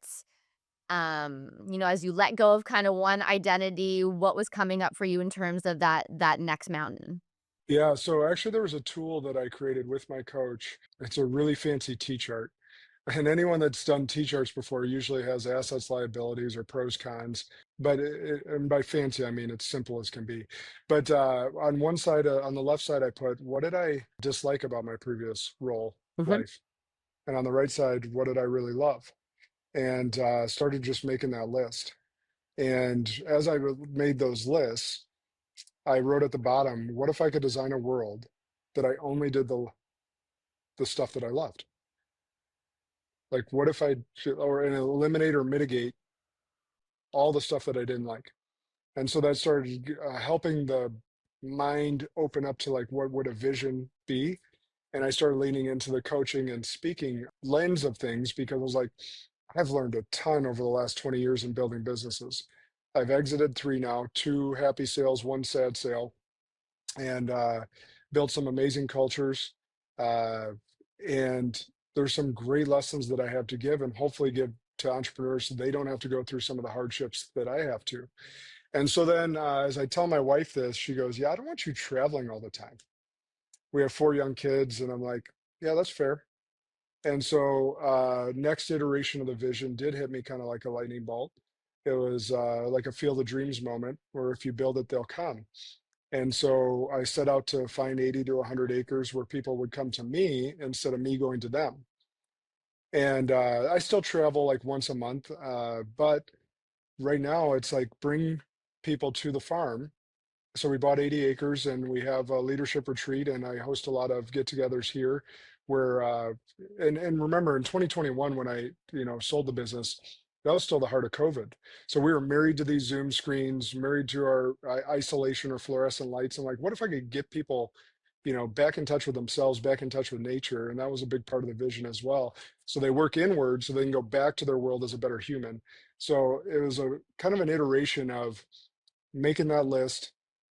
As you let go of kind of one identity, what was coming up for you in terms of that next mountain? Yeah, so actually there was a tool that I created with my coach. It's a really fancy T chart. And anyone that's done T charts before usually has assets, liabilities, or pros, cons. But and by fancy, I mean it's simple as can be. But on one side, on the left side, I put what did I dislike about my previous role, Mhm. life, and on the right side, what did I really love, and started just making that list. And as I made those lists, I wrote at the bottom, what if I could design a world that I only did the stuff that I loved? Like, what if I or and eliminate or mitigate all the stuff that I didn't like? And so that started helping the mind open up to like what would a vision be. And I started leaning into the coaching and speaking lens of things because I was like, I've learned a ton over the last 20 years in building businesses. I've exited three now, two happy sales, one sad sale, and built some amazing cultures. Uh, And there's some great lessons that I have to give and hopefully give to entrepreneurs so they don't have to go through some of the hardships that I have to. And so then, as I tell my wife this, she goes, "Yeah, I don't want you traveling all the time. We have 4 young kids." And I'm like, "Yeah, that's fair." And so, next iteration of the vision did hit me kind of like a lightning bolt. It was like a field of dreams moment where if you build it, they'll come. And so I set out to find 80 to 100 acres where people would come to me instead of me going to them. And I still travel like once a month, but right now it's like bring people to the farm. So we bought 80 acres and we have a leadership retreat, and I host a lot of get-togethers here where and remember in 2021 when I, sold the business, that was still the heart of COVID. So we were married to these Zoom screens, married to our isolation or fluorescent lights. And like, what if I could get people, back in touch with themselves, back in touch with nature? And that was a big part of the vision as well. So they work inward so they can go back to their world as a better human. So it was a kind of an iteration of making that list,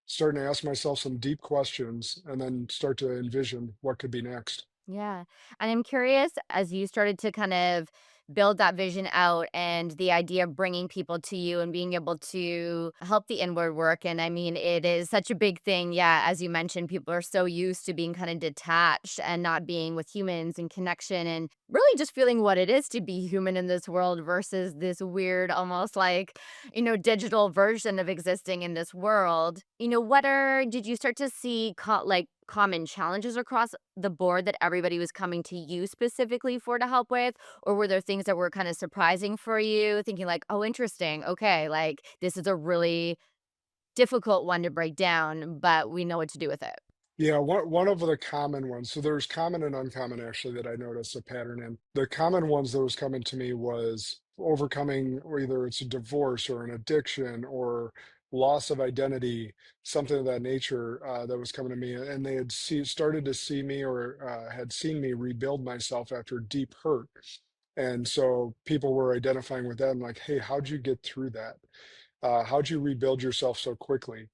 starting to ask myself some deep questions, and then start to envision what could be next. Yeah. And I'm curious, as you started to kind of build that vision out and the idea of bringing people to you and being able to help the inward work. And I mean, it is such a big thing. Yeah. As you mentioned, people are so used to being kind of detached and not being with humans and connection and really just feeling what it is to be human in this world versus this weird, almost like, digital version of existing in this world. Did you start to see like common challenges across the board that everybody was coming to you specifically for to help with? Or were there things that were kind of surprising for you, thinking like, oh, interesting. Okay, like this is a really difficult one to break down, but we know what to do with it. Yeah, one of the common ones. So there's common and uncommon actually that I noticed a pattern in. The common ones that was coming to me was overcoming, or either it's a divorce or an addiction or loss of identity, something of that nature that was coming to me. And they had started to see me or had seen me rebuild myself after deep hurt. And so people were identifying with that and like, hey, how'd you get through that? How'd you rebuild yourself so quickly?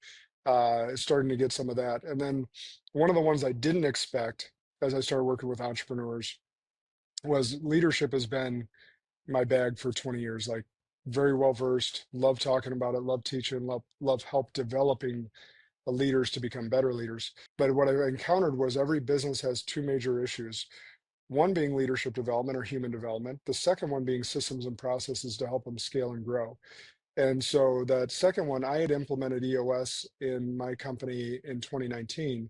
Starting to get some of that. And then one of the ones I didn't expect as I started working with entrepreneurs was leadership has been my bag for 20 years. Like very well versed, love talking about it, love teaching, love help developing the leaders to become better leaders. But what I encountered was every business has two major issues. One being leadership development or human development. The second one being systems and processes to help them scale and grow. And so that second one, I had implemented EOS in my company in 2019.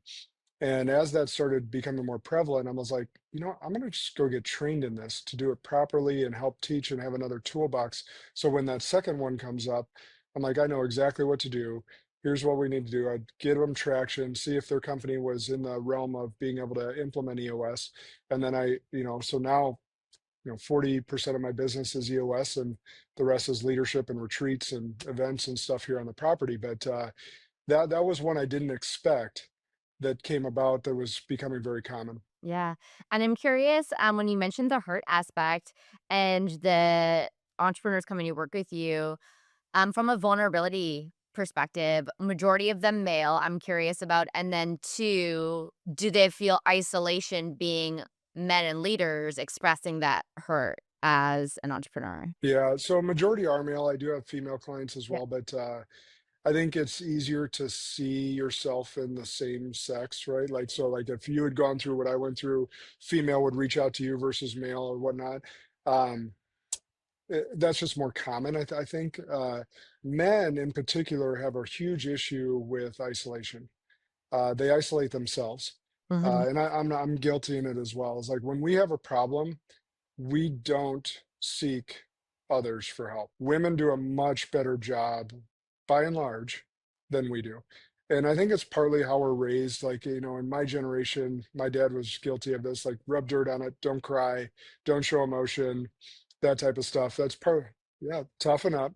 And as that started becoming more prevalent, I was like, I'm going to just go get trained in this to do it properly and help teach and have another toolbox. So when that second one comes up, I'm like, I know exactly what to do. Here's what we need to do. I'd give them traction, see if their company was in the realm of being able to implement EOS. And then so now 40% of my business is EOS and the rest is leadership and retreats and events and stuff here on the property. But that was one I didn't expect that came about that was becoming very common. Yeah. And I'm curious, when you mentioned the hurt aspect and the entrepreneurs coming to work with you, from a vulnerability perspective, majority of them male, I'm curious about. And then two, do they feel isolation being men and leaders expressing that hurt as an entrepreneur? Yeah, so majority are male. I do have female clients as Yeah. well, but I think it's easier to see yourself in the same sex, right? Like, so like if you had gone through what I went through, female would reach out to you versus male or whatnot. Um, that's just more common, I think. Men in particular have a huge issue with isolation. They isolate themselves, Mhm. and I'm guilty in it as well. It's like when we have a problem, we don't seek others for help. Women do a much better job, by and large, than we do. And I think it's partly how we're raised. Like, in my generation, my dad was guilty of this, like rub dirt on it, don't cry, don't show emotion, that type of stuff. That's part, yeah, toughen up.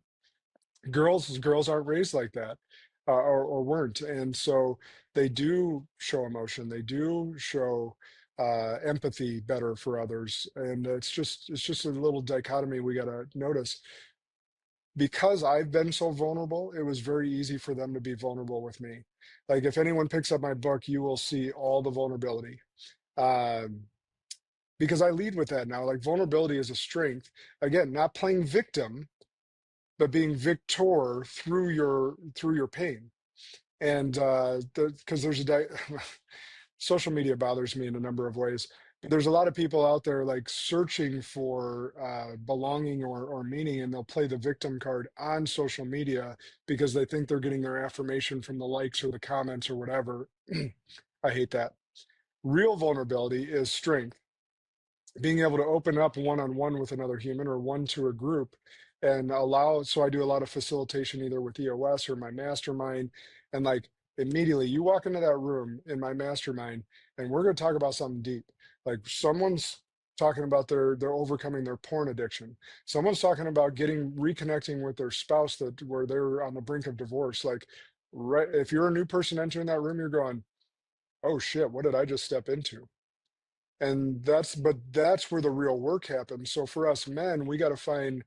Girls aren't raised like that, or weren't, and so they do show emotion. They do show empathy better for others, and it's just a little dichotomy we got to notice. Because I've been so vulnerable, it was very easy for them to be vulnerable with me. Like if anyone picks up my book, you will see all the vulnerability. Um, because I lead with that now. Like vulnerability is a strength. Again, not playing victim, but being victor through your pain. And because there's social media bothers me in a number of ways. But there's a lot of people out there like searching for belonging or meaning, and they'll play the victim card on social media because they think they're getting their affirmation from the likes or the comments or whatever. I hate that. Real vulnerability is strength, being able to open up one-on-one with another human or one to a group and allow. So I do a lot of facilitation either with EOS or my mastermind, and like immediately you walk into that room in my mastermind and we're going to talk about something deep. Like someone's talking about they're overcoming their porn addiction, someone's talking about getting reconnecting with their spouse that where they're on the brink of divorce. Like, right, if you're a new person entering that room, you're going, oh shit, what did I just step into? And that's where the real work happens. So for us men, we got to find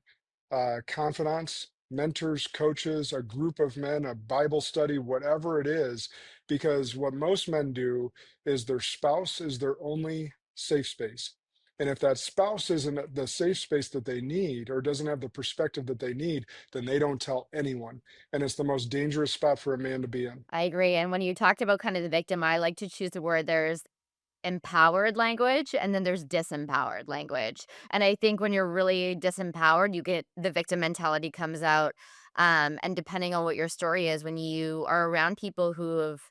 confidants, mentors, coaches, a group of men, a Bible study, whatever it is, because what most men do is their spouse is their only safe space. And if that spouse isn't the safe space that they need or doesn't have the perspective that they need, then they don't tell anyone. And it's the most dangerous spot for a man to be in. I agree, and when you talked about kind of the victim, I like to choose the word. There's empowered language and then there's disempowered language. And I think when you're really disempowered, you get the victim mentality comes out. And depending on what your story is, when you are around people who have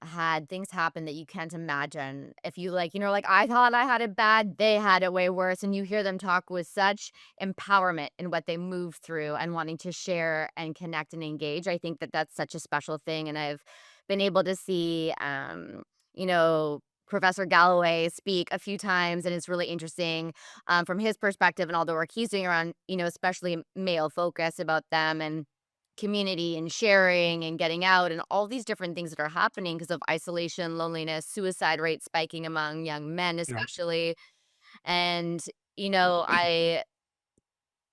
had things happen that you can't imagine. If you like, like I thought I had it bad, they had it way worse. And you hear them talk with such empowerment in what they move through and wanting to share and connect and engage. I think that that's such a special thing. And I've been able to see, you know, Professor Galloway speak a few times, and it's really interesting from his perspective and all the work he's doing around, especially male focus about them and community and sharing and getting out and all these different things that are happening because of isolation, loneliness, suicide rates spiking among young men You know, especially. And, you know, I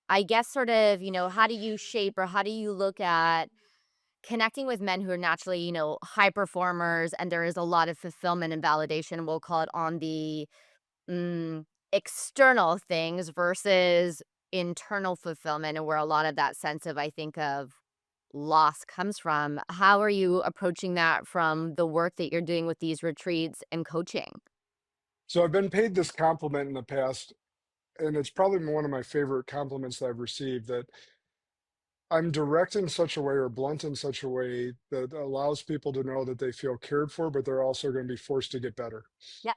I guess sort of, how do you shape or how do you look at connecting with men who are naturally, high performers and there is a lot of fulfillment and validation, we'll call it on the mm, external things versus internal fulfillment and where a lot of that sense of I think of loss comes from. How are you approaching that from the work that you're doing with these retreats and coaching? so I've been paid this compliment in the past, and it's probably one of my favorite compliments that I've received, that I'm direct in such a way or blunt in such a way that allows people to know that they feel cared for, but they're also going to be forced to get better. Yeah.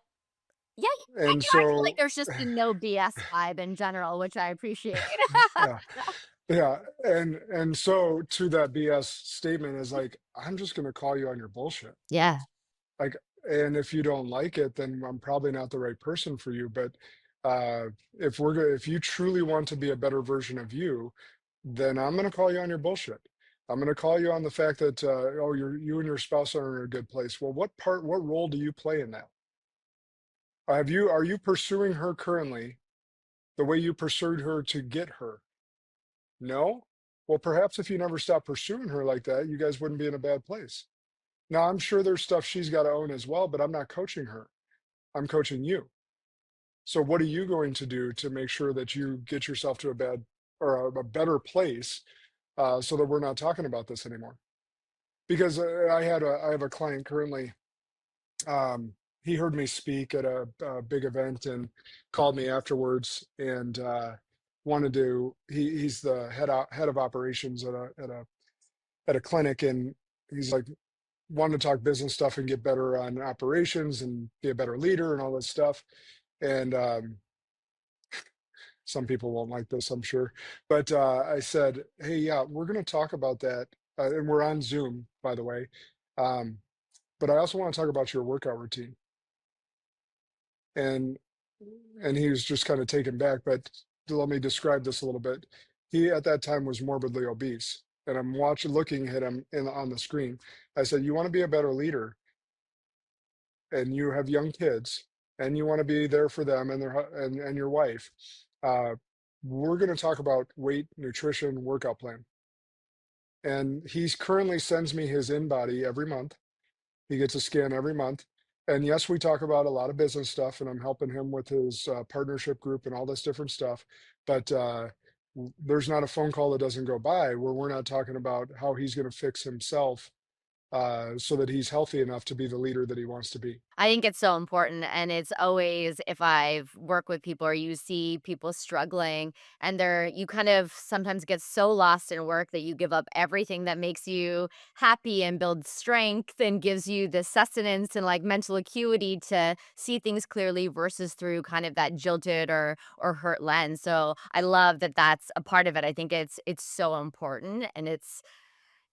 Yeah, And I feel like so, there's just a no BS vibe in general, which I appreciate. yeah, yeah. And so to that BS statement is like, I'm just going to call you on your bullshit. Yeah. Like, and if you don't like it, then I'm probably not the right person for you. But if you truly want to be a better version of you, then I'm going to call you on your bullshit. I'm going to call you on the fact that oh, you and your spouse are in a good place. Well, what role do you play in that? Are you pursuing her currently the way you pursued her to get her? No. Well, perhaps if you never stopped pursuing her like that, you guys wouldn't be in a bad place. Now, I'm sure there's stuff she's got to own as well, but I'm not coaching her. I'm coaching you. So what are you going to do to make sure that you get yourself to a bad or a better place so that we're not talking about this anymore? Because I have a client currently. He heard me speak at a big event and called me afterwards and wanted to. He's the head of operations at a clinic, and he's like wanted to talk business stuff and get better on operations and be a better leader and all this stuff. And some people won't like this, I'm sure. But I said, hey, yeah, we're going to talk about that. And we're on Zoom, by the way. Um, but I also want to talk about your workout routine. And he was just kind of taken back. But let me describe this a little bit. He at that time was morbidly obese, and I'm looking at him on the screen. I said, "You want to be a better leader, and you have young kids, and you want to be there for them and and your wife. Uh, we're going to talk about weight, nutrition, workout plan." And he's currently sends me his in body every month. He gets a scan every month. And yes, we talk about a lot of business stuff, and I'm helping him with his partnership group and all this different stuff. But there's not a phone call that doesn't go by where we're not talking about how he's going to fix himself so that he's healthy enough to be the leader that he wants to be. I think it's so important, and it's always if I've worked with people or you see people struggling and you kind of sometimes get so lost in work that you give up everything that makes you happy and builds strength and gives you the sustenance and like mental acuity to see things clearly versus through kind of that jilted or hurt lens. So I love that that's a part of it. I think it's so important, and it's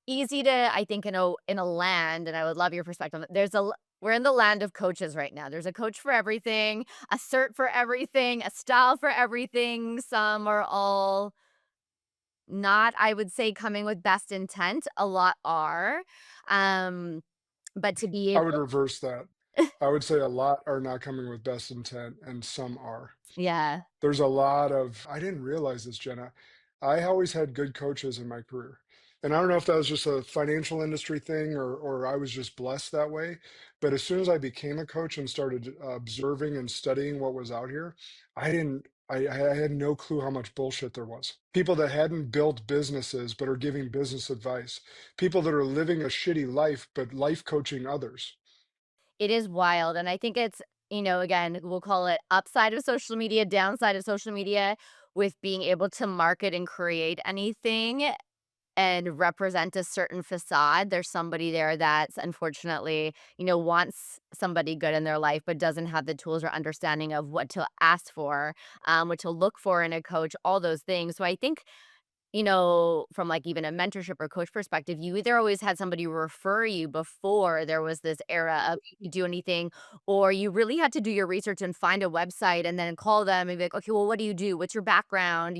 easy to I think in a land, and I would love your perspective on it. We're in the land of coaches right now. There's a coach for everything, a cert for everything, a style for everything. Some are all not, I would say, coming with best intent. A lot are. Um, but to be I would able reverse that. I would say a lot are not coming with best intent, and some are. yeah. There's a lot of I didn't realize this, Jenna. I always had good coaches in my career. And I don't know if that was just a financial industry thing or I was just blessed that way. But as soon as I became a coach and started observing and studying what was out here, I had no clue how much bullshit there was. People that hadn't built businesses but are giving business advice. People that are living a shitty life but life coaching others. It is wild, and I think it's, again, we'll call it upside of social media, downside of social media with being able to market and create anything and represent a certain facade. There's somebody there that's unfortunately, wants somebody good in their life, but doesn't have the tools or understanding of what to ask for, what to look for in a coach, all those things. So I think from like even a mentorship or coach perspective, you either always had somebody refer you before there was this era of you could do anything, or you really had to do your research and find a website and then call them and be like, okay, well, what do you do? What's your background?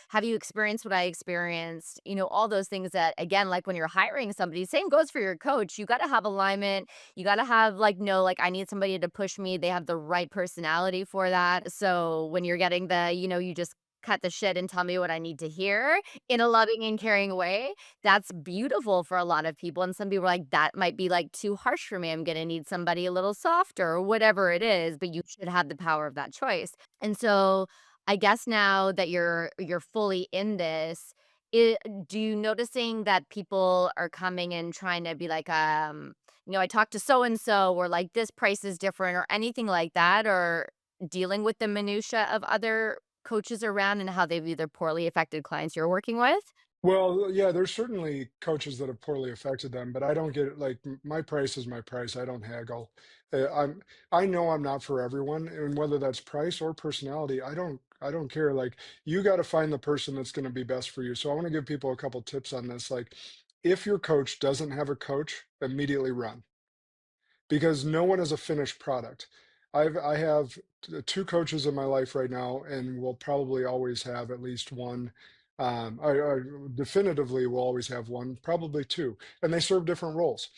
Have you experienced what I experienced? All those things that, again, like when you're hiring somebody, same goes for your coach. You got to have alignment. You got to have like, no, like I need somebody to push me. They have the right personality for that. So when you're getting you just cut the shit and tell me what I need to hear in a loving and caring way, that's beautiful for a lot of people, and some people are like, "That might be, like, too harsh for me, I'm gonna need somebody a little softer," or whatever it is, but you should have the power of that choice, and so, I guess now that you're fully in this, it do you noticing that people are coming and trying to be like, "I talked to so and so," or like, "This price is different," or anything like that, or dealing with the minutia of other coaches around and how they've either poorly affected clients you're working with? Well, yeah, there's certainly coaches that have poorly affected them, but I don't get it. Like my price is my price. I don't haggle. I know I'm not for everyone, and whether that's price or personality, I don't care. Like you got to find the person that's going to be best for you. So I want to give people a couple tips on this. Like if your coach doesn't have a coach, immediately run because no one is a finished product. I have two coaches in my life right now, and will probably always have at least one. I definitively will always have one, probably two, and they serve different roles.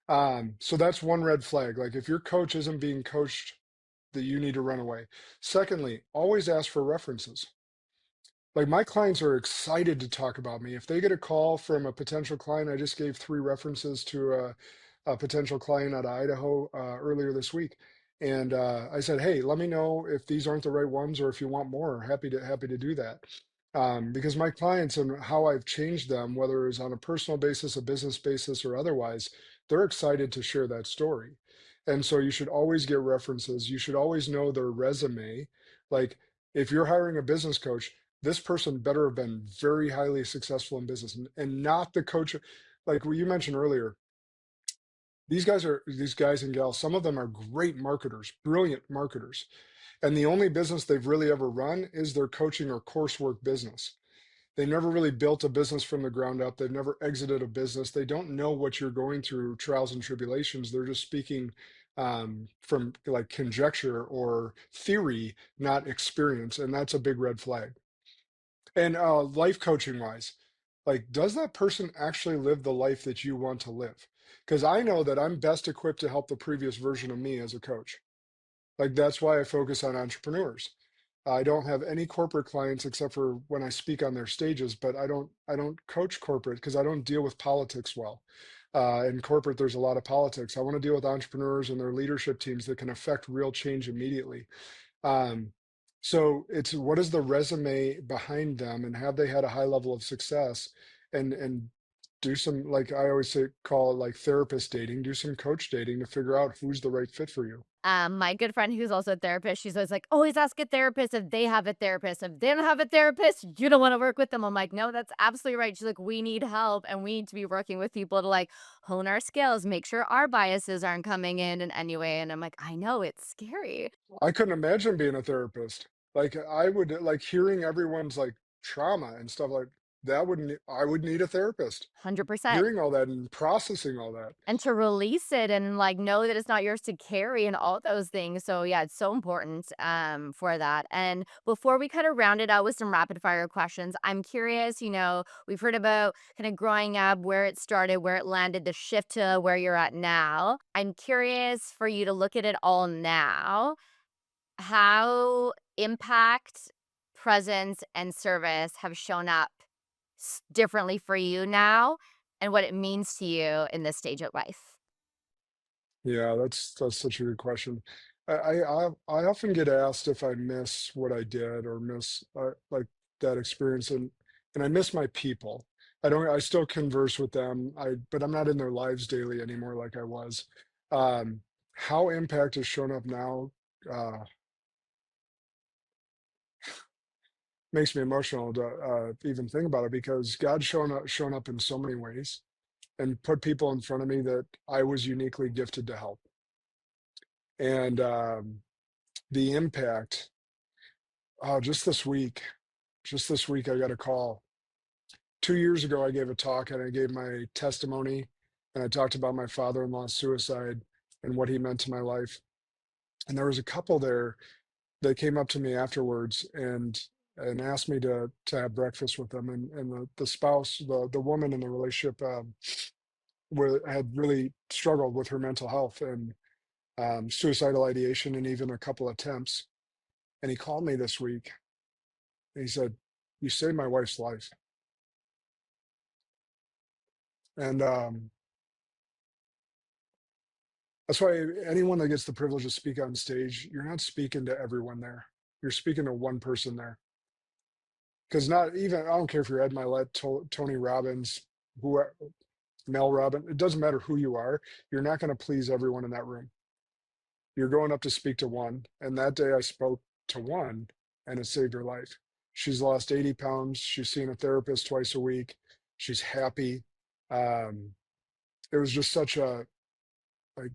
So that's one red flag. Like if your coach isn't being coached, that you need to run away. Secondly, always ask for references. Like my clients are excited to talk about me. If they get a call from a potential client, I just gave three references to a potential client out of Idaho earlier this week, and I said, "Hey, let me know if these aren't the right ones, or if you want more. Happy to do that." Because my clients and how I've changed them, whether it's on a personal basis, a business basis, or otherwise, they're excited to share that story. And so you should always get references. You should always know their resume. Like if you're hiring a business coach, this person better have been very highly successful in business and not the coach. Like what you mentioned earlier, these guys and gals, some of them are great marketers, brilliant marketers. And the only business they've really ever run is their coaching or coursework business. They never really built a business from the ground up. They've never exited a business. They don't know what you're going through, trials and tribulations. They're just speaking from like conjecture or theory, not experience. And that's a big red flag. And life coaching wise, like, does that person actually live the life that you want to live? Because I know that I'm best equipped to help the previous version of me as a coach. Like, that's why I focus on entrepreneurs. I don't have any corporate clients except for when I speak on their stages, but I don't coach corporate because I don't deal with politics well. In corporate, there's a lot of politics. I want to deal with entrepreneurs and their leadership teams that can affect real change immediately. Um, so it's what is the resume behind them, and have they had a high level of success? And do some, like I always say, call it like therapist dating. Do some coach dating to figure out who's the right fit for you. My good friend who's also a therapist, she's always like, always ask a therapist if they have a therapist. If they don't have a therapist, you don't want to work with them. I'm like, no, that's absolutely right. She's like, we need help and we need to be working with people to like hone our skills, make sure our biases aren't coming in any way. And I'm like, I know it's scary. I couldn't imagine being a therapist. Like I would like hearing everyone's like trauma and stuff like that. I would need a therapist. 100%. Hearing all that and processing all that. And to release it and, like, know that it's not yours to carry and all those things, so, yeah, it's so important, for that, and before we kinda round it out with some rapid fire questions, I'm curious, we've heard about kinda growing up, where it started, where it landed, the shift to where you're at now. I'm curious for you to look at it all now, how impact, presence, and service have shown up differently for you now and what it means to you in this stage of life. Yeah, that's such a good question. I often get asked if I miss what I did or miss like that experience, and I miss my people. I still converse with them. But I'm not in their lives daily anymore like I was. How impact has shown up now uh, makes me emotional to even think about it, because God's shown up in so many ways and put people in front of me that I was uniquely gifted to help. And the impact, oh, just this week, I got a call. 2 years ago, I gave a talk and I gave my testimony, and I talked about my father-in-law's suicide and what he meant to my life. And there was a couple there that came up to me afterwards and asked me to have breakfast with them. And the spouse, the woman in the relationship, had really struggled with her mental health and suicidal ideation and even a couple attempts. And he called me this week and he said, "You saved my wife's life." And that's why anyone that gets the privilege to speak on stage, you're not speaking to everyone there. You're speaking to one person there. Because not even, I don't care if you're Ed Milet, Tony Robbins, who, Mel Robbins, it doesn't matter who you are. You're not going to please everyone in that room. You're going up to speak to one. And that day I spoke to one and it saved her life. She's lost 80 pounds. She's seeing a therapist twice a week. She's happy. Um, it was just such a like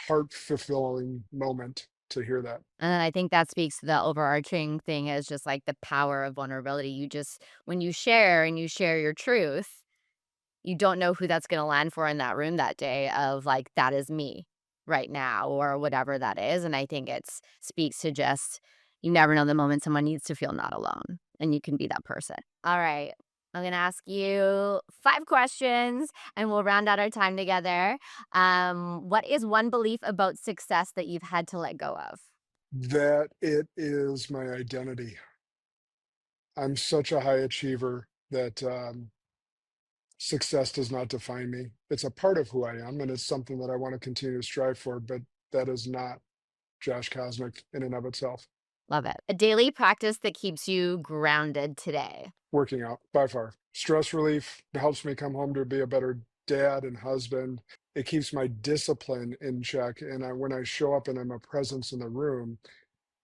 heart fulfilling moment to hear that. And I think that speaks to the overarching thing is just like the power of vulnerability. When you share and you share your truth, you don't know who that's gonna land for in that room that day of like, that is me right now or whatever that is. And I think it's speaks to just you never know the moment someone needs to feel not alone and you can be that person. All right. I'm gonna ask you 5 questions and we'll round out our time together. What is one belief about success that you've had to let go of? That it is my identity. I'm such a high achiever that success does not define me. It's a part of who I am, and it's something that I want to continue to strive for, but that is not Josh Kosnick in and of itself. Love it. A daily practice that keeps you grounded today. Working out, by far. Stress relief helps me come home to be a better dad and husband. It keeps my discipline in check. And when I show up and I'm a presence in the room,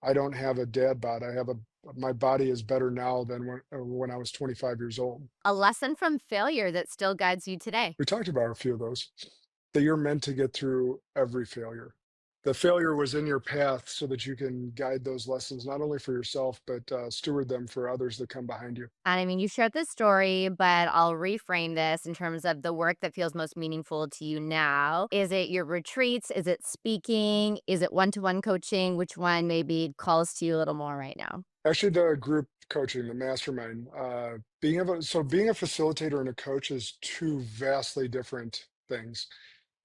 I don't have a dad bod. My body is better now than when I was 25 years old. A lesson from failure that still guides you today. We talked about a few of those, that you're meant to get through every failure. The failure was in your path so that you can guide those lessons, not only for yourself, but steward them for others that come behind you. And I mean, you shared this story, but I'll reframe this in terms of the work that feels most meaningful to you now. Is it your retreats? Is it speaking? Is it one to one coaching? Which one maybe calls to you a little more right now? Actually, the group coaching, the mastermind, being a facilitator and a coach is two vastly different things.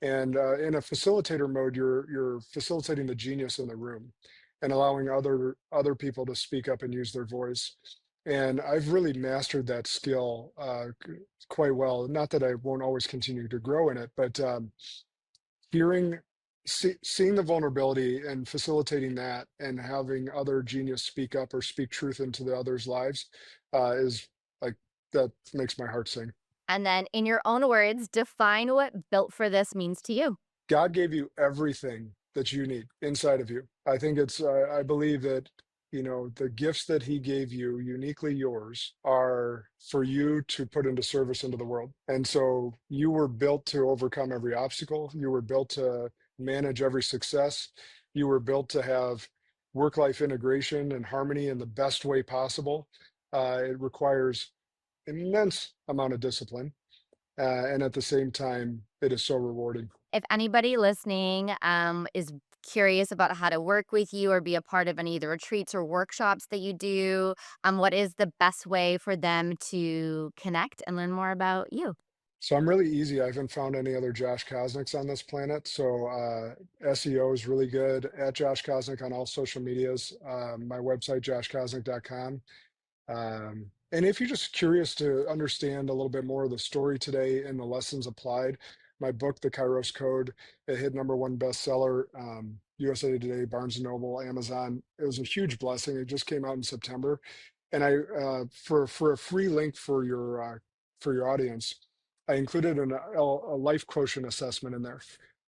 And in a facilitator mode, you're facilitating the genius in the room and allowing other people to speak up and use their voice. And I've really mastered that skill quite well. Not that I won't always continue to grow in it, but hearing, seeing the vulnerability and facilitating that and having other genius speak up or speak truth into the others' lives is like, that makes my heart sing. And then, in your own words, define what built for this means to you. God gave you everything that you need inside of you. I think I believe that, the gifts that he gave you, uniquely yours, are for you to put into service into the world. And so you were built to overcome every obstacle. You were built to manage every success. You were built to have work-life integration and harmony in the best way possible. It requires immense amount of discipline. And at the same time, it is so rewarding. If anybody listening is curious about how to work with you or be a part of any of the retreats or workshops that you do, what is the best way for them to connect and learn more about you? So I'm really easy. I haven't found any other Josh Kosnicks on this planet. So SEO is really good at Josh Kosnick on all social medias. My website, joshkosnick.com. And if you're just curious to understand a little bit more of the story today and the lessons applied, my book, The Kairos Code, it hit #1 bestseller, USA Today, Barnes& and Noble, Amazon. It was a huge blessing. It just came out in September. And for a free link for your audience, I included a life quotient assessment in there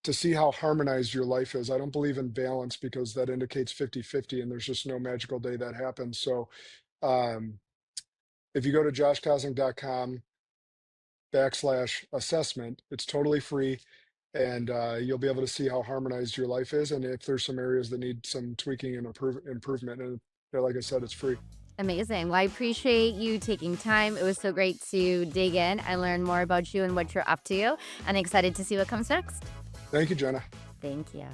to see how harmonized your life is. I don't believe in balance because that indicates 50-50, and there's just no magical day that happens. So um, if you go to joshkosnick.com/assessment, it's totally free, and you'll be able to see how harmonized your life is, and if there's some areas that need some tweaking and improvement. And like I said, it's free. Amazing. Well, I appreciate you taking time. It was so great to dig in and learn more about you and what you're up to, and excited to see what comes next. Thank you, Jenna. Thank you.